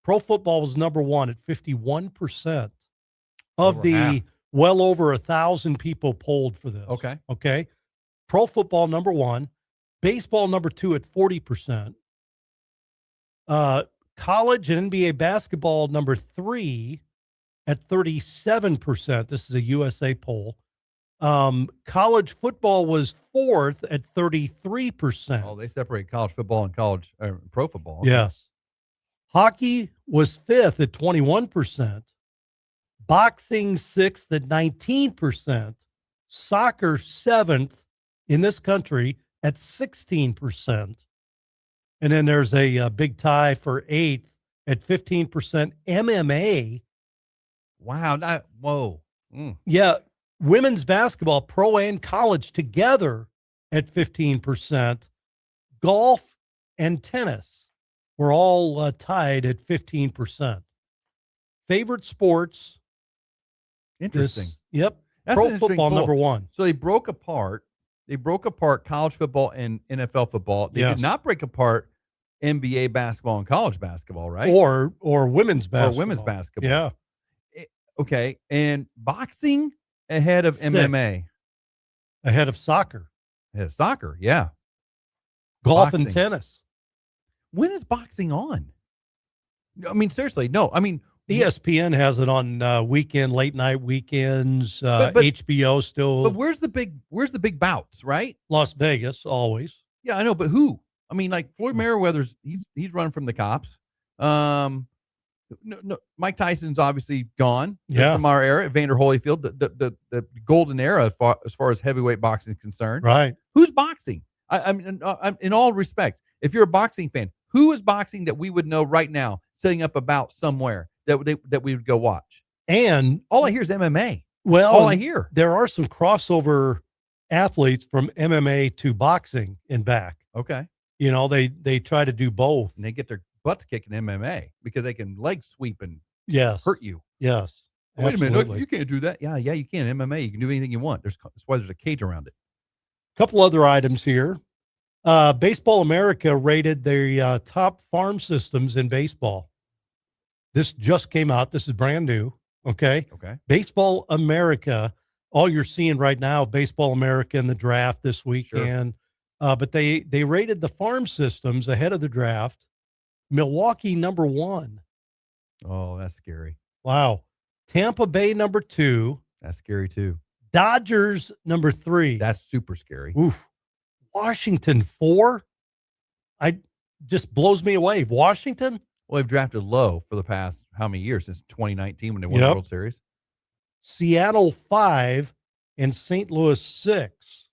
Pro football was number 1 at 51% of the half. Well over 1,000 people polled for this. Okay. Okay. Pro football number 1, baseball number 2 at 40%. College and NBA basketball number 3 at 37%. This is a USA poll. College football was 4th at 33%. Oh, they separate college football and college pro football. Okay. Yes. Hockey was 5th at 21%. Boxing 6th at 19%. Soccer 7th in this country at 16%. And then there's a big tie for 8th at 15%. MMA. Wow. Whoa. Yeah. Women's basketball, pro and college together at 15%. Golf and tennis We're all tied at 15%. Favorite sports. Interesting. Yep. That's Pro an interesting football, poll. number one. So they broke apart. They broke apart college football and NFL football. They Yes. did not break apart NBA basketball and college basketball, right? Or women's basketball. Or women's basketball. Yeah. Okay. And boxing ahead of 6. MMA. Ahead of soccer. Ahead of soccer, yeah. Golf Boxing. and tennis. When is boxing on? I mean, seriously, no. I mean, ESPN has it on late night weekends. But- HBO still. but where's the big bouts, right? Las Vegas always. Yeah, I know, but who? I mean, like Floyd Mayweather's he's running from the cops. No, Mike Tyson's obviously gone from our era. Evander Holyfield, the golden era as far as heavyweight boxing is concerned. Right. Who's boxing? I mean, in all respects, if you're a boxing fan, who is boxing that we would know right now, setting up a bout somewhere that we would go watch? And all I hear is MMA. Well, all I hear. There are some crossover athletes from MMA to boxing and back. Okay. You know, they try to do both. And they get their butts kicked in MMA because they can leg sweep and hurt you. Yes. Oh, wait a minute. Absolutely. You can't do that. Yeah, you can. MMA, you can do anything you want. That's why there's a cage around it. Couple other items here. Baseball America rated the top farm systems in baseball. This just came out. This is brand new. Okay. Baseball America. All you're seeing right now, Baseball America in the draft this weekend. But they rated the farm systems ahead of the draft. Milwaukee number 1. Oh, that's scary. Wow. Tampa Bay number 2. That's scary too. Dodgers number 3. That's super scary. Oof. Washington 4. Just blows me away. Washington. Well, they've drafted low for the past how many years, since 2019 when they won the World Series. Seattle 5 and St. Louis 6.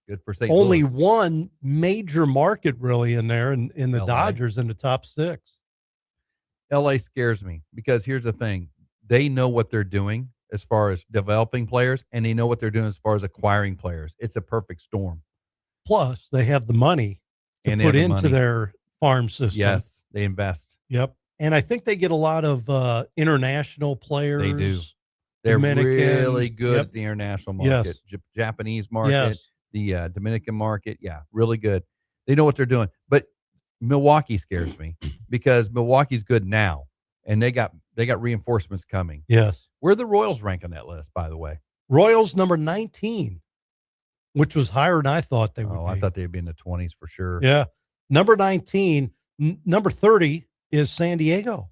Good for St. Only Louis. one major market really in there, in the LA. Dodgers in the top 6. LA scares me because here's the thing. They know what they're doing as far as developing players, and they know what they're doing as far as acquiring players. It's a perfect storm. Plus, they have the money to And they put have the into money. their farm system. Yes, they invest. Yep. And I think they get a lot of international players. They do. They're Dominican. really good Yep. at the international market, Yes. Japanese market, Yes. the Dominican market. Yeah, really good. They know what they're doing. But Milwaukee scares me because Milwaukee's good now, and they got reinforcements coming. Yes. Where the Royals rank on that list, by the way? Royals number 19, which was higher than I thought they would be. I thought they'd be in the 20s for sure. Yeah. Number 19. Number 30 is San Diego.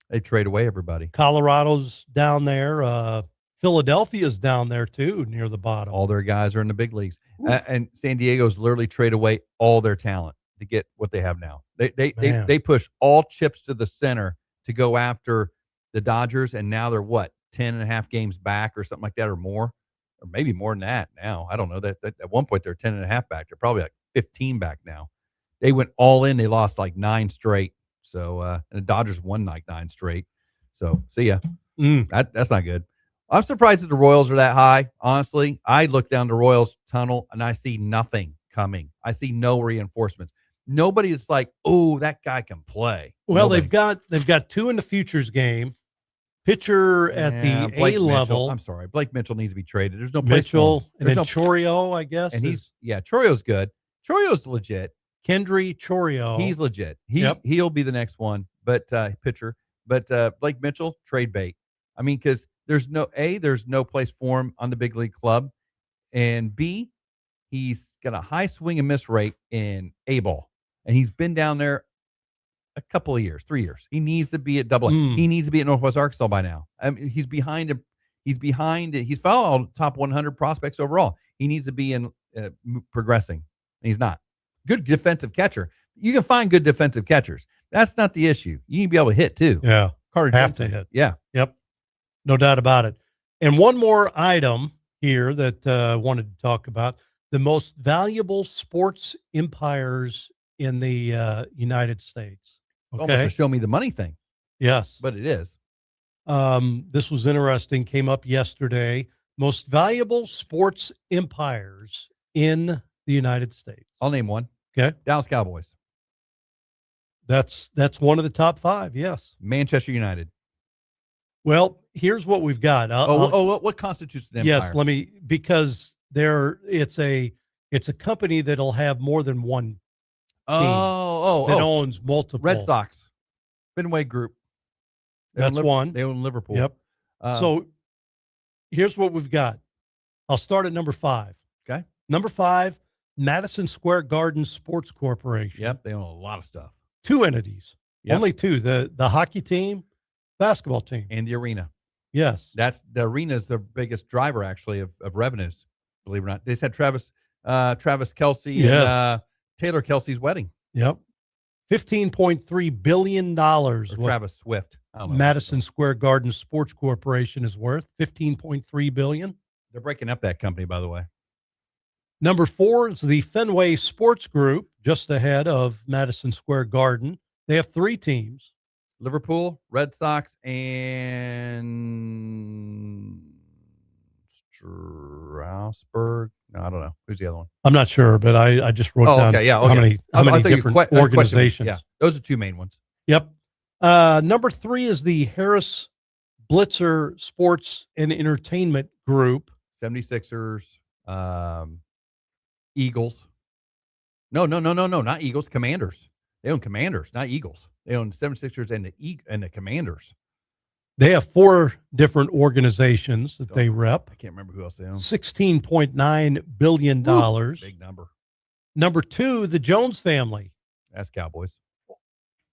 They trade away everybody. Colorado's down there. Philadelphia's down there too, near the bottom. All their guys are in the big leagues. And San Diego's literally trade away all their talent to get what they have now. They push all chips to the center to go after the Dodgers, and now they're what, 10 and a half games back or something like that, or more, or maybe more than that now. I don't know. That at one point they're 10 and a half back. They're probably like 15 back now. They went all in. They lost like 9 straight. So and the Dodgers won like 9 straight. So see ya. That's not good. I'm surprised that the Royals are that high. Honestly, I look down the Royals tunnel and I see nothing coming. I see no reinforcements. Nobody is like, oh, that guy can play. Well, Nobody. they've got 2 in the futures game. Pitcher at the Blake A Mitchell. level. I'm sorry, Blake Mitchell needs to be traded. There's no place for Mitchell him. and There's then no- Chorio, I guess. and Chorio's good. Chorio's legit. Kendry Chorio. He's legit. Yep. He'll be the next one, but pitcher. But Blake Mitchell, trade bait. I mean, because there's no place for him on the big league club, and B, he's got a high swing and miss rate in A ball, and he's been down there a couple of years, 3 years. He needs to be at Double A. He needs to be at Northwest Arkansas by now. I mean, he's behind him. He's followed top 100 prospects overall. He needs to be in progressing, and he's not. Good defensive catcher. You can find good defensive catchers. That's not the issue. You need to be able to hit too. Yeah. Carter Have Jensen. to hit. Yeah. Yep. No doubt about it. And one more item here that I wanted to talk about. The most valuable sports empires in the United States. Almost a show me the money thing. Yes. But it is. This was interesting. Came up yesterday. Most valuable sports empires in the United States. I'll name one. Okay. Dallas Cowboys. That's one of the top 5. Yes. Manchester United. Well, here's what we've got. What constitutes an empire? Yes, because it's a company that'll have more than one team that owns multiple. Red Sox, Fenway Group. That's one. They own Liverpool. Yep. So here's what we've got. I'll start at number 5. Okay. Number 5, Madison Square Garden Sports Corporation. Yep. They own a lot of stuff. 2 entities. Yep. Only 2. The hockey team, basketball team, and the arena. Yes. The arena is the biggest driver actually of revenues. Believe it or not, they just had Travis Kelce and Taylor Kelsey's wedding. Yep. $15.3 billion. Travis Swift. Madison Square Garden Sports Corporation is worth $15.3 billion. They're breaking up that company, by the way. Number 4 is the Fenway Sports Group, just ahead of Madison Square Garden. They have 3 teams. Liverpool, Red Sox, and Strasburg. No, I don't know. Who's the other one? I'm not sure, but I just wrote down how many different organizations. Yeah, those are 2 main ones. Yep. Number 3 is the Harris Blitzer Sports and Entertainment Group. 76ers, Eagles. No, not Eagles. Commanders. They own Commanders, not Eagles. They own 76ers and the Commanders. They have 4 different organizations that they rep. I can't remember who else they own. $16.9 billion. Big number. Number 2, the Jones family. That's Cowboys.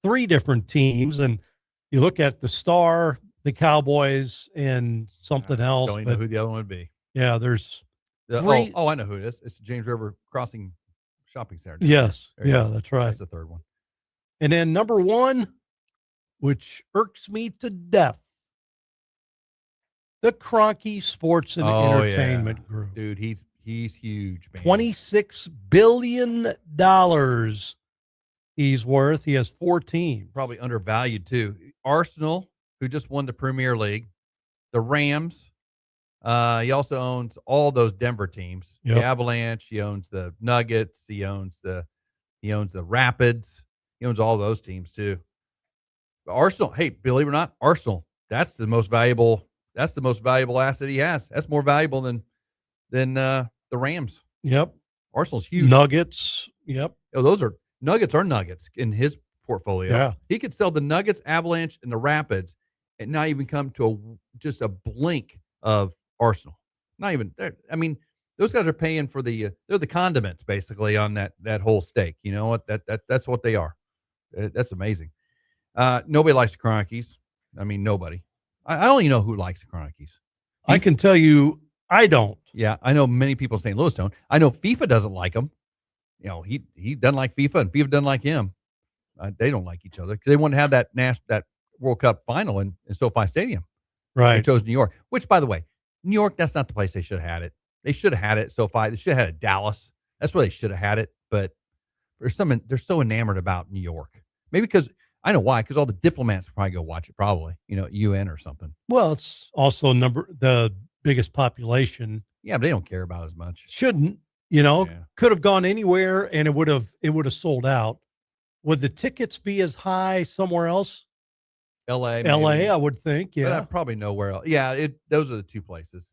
3 different teams. And you look at the Star, the Cowboys, and something else. Don't even know who the other one would be. Yeah, there's 3. I know who it is. It's the James River Crossing Shopping Center. Yes. Yeah, that's right. That's the 3rd one. And then number 1, which irks me to death, the Kroenke Sports and Entertainment Group. Dude, he's huge, man. $26 billion he's worth. He has 4 teams. Probably undervalued, too. Arsenal, who just won the Premier League. The Rams. He also owns all those Denver teams. Yep. The Avalanche. He owns the Nuggets. He owns the Rapids. He owns all those teams too. But Arsenal, hey, believe it or not, Arsenal, that's the most valuable asset he has. That's more valuable than the Rams. Yep. Arsenal's huge. Nuggets. Yep. Oh, Nuggets are Nuggets in his portfolio. Yeah. He could sell the Nuggets, Avalanche, and the Rapids and not even come to just a blink of Arsenal. Not even. I mean, those guys are paying for they're the condiments basically on that whole steak. You know what? That's what they are. That's amazing. Nobody likes the Kroenkes. I mean, nobody. I don't even know who likes the Kroenkes. I can tell you, I don't. Yeah, I know many people in St. Louis don't. I know FIFA doesn't like him. You know, he doesn't like FIFA, and FIFA doesn't like him. They don't like each other because they want to have that World Cup final in SoFi Stadium. Right. They chose New York, which, by the way, New York, that's not the place they should have had it. They should have had it at SoFi. They should have had it at Dallas. That's where they should have had it. But they're so enamored about New York. Maybe because I know why. Because all the diplomats will probably go watch it. Probably, UN or something. Well, it's also the biggest population. Yeah, but they don't care about it as much. Shouldn't. Could have gone anywhere and it would have sold out. Would the tickets be as high somewhere else? LA, I would think. Yeah, but probably nowhere else. Yeah, those are the 2 places.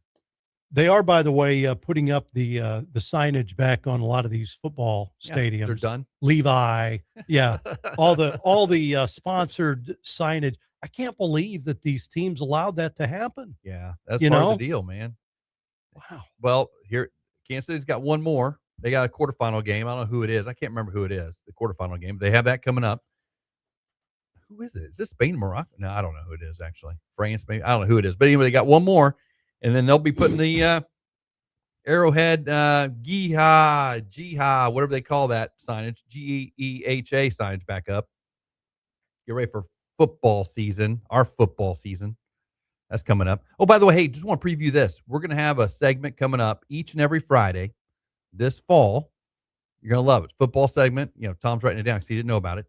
They are, by the way, putting up the signage back on a lot of these football stadiums. They're done. Levi, yeah, all the sponsored signage. I can't believe that these teams allowed that to happen. Yeah, that's part of the deal, man. Wow. Well, here, Kansas City's got one more. They got a quarterfinal game. I don't know who it is. I can't remember who it is. The quarterfinal game. They have that coming up. Who is it? Is this Spain, Morocco? No, I don't know who it is actually. France, maybe. I don't know who it is. But anyway, they got one more. And then they'll be putting the Arrowhead Geeha, whatever they call that signage, GEEHA signage back up. Get ready for football season, our football season. That's coming up. Oh, by the way, hey, just want to preview this. We're going to have a segment coming up each and every Friday this fall. You're going to love it. Football segment. Tom's writing it down because he didn't know about it.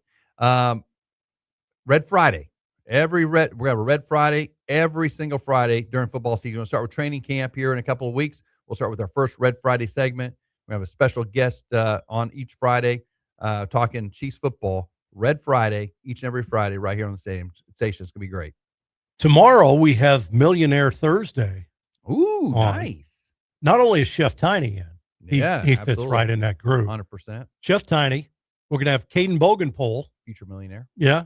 Red Friday. We're going to have a Red Friday every single Friday during football season. We'll start with training camp here in a couple of weeks. We'll start with our first Red Friday segment. We have a special guest on each Friday talking Chiefs football. Red Friday, each and every Friday, right here on the station. It's going to be great. Tomorrow we have Millionaire Thursday. Ooh, nice. Not only is Chef Tiny in, he fits absolutely. right in that group. 100%. Chef Tiny. We're going to have Caden Bogenpole. Future millionaire. Yeah.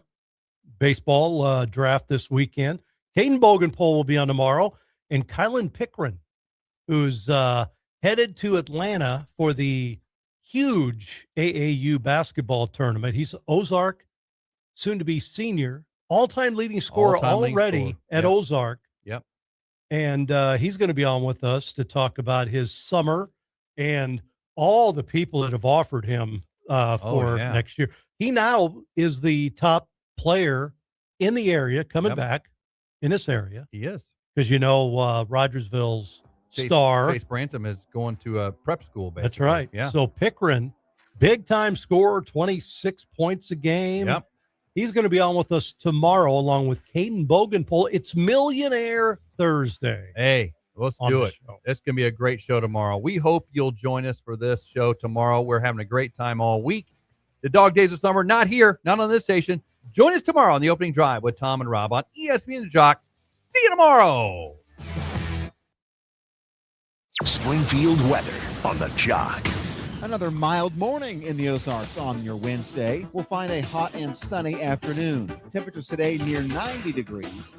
Baseball draft this weekend. Caden Bogenpole will be on tomorrow. And Kylan Pickren, who's headed to Atlanta for the huge AAU basketball tournament. He's Ozark, soon to be senior, all-time leading scorer already at Ozark. Yep. And he's going to be on with us to talk about his summer and all the people that have offered him for next year. He now is the top player in the area coming back in this area. He is. Because, Rodgersville's star. Chase Brantham is going to a prep school, basically. That's right. Yeah. So Pickren, big-time scorer, 26 points a game. Yep. He's going to be on with us tomorrow along with Caden Bogenpole. It's Millionaire Thursday. Hey, let's do it. It's going to be a great show tomorrow. We hope you'll join us for this show tomorrow. We're having a great time all week. The Dog Days of Summer, not here, not on this station. Join us tomorrow on the opening drive with Tom and Rob on ESPN and Jock. See you tomorrow. Springfield weather on the Jock. Another mild morning in the Ozarks on your Wednesday. We'll find a hot and sunny afternoon. Temperatures today near 90 degrees.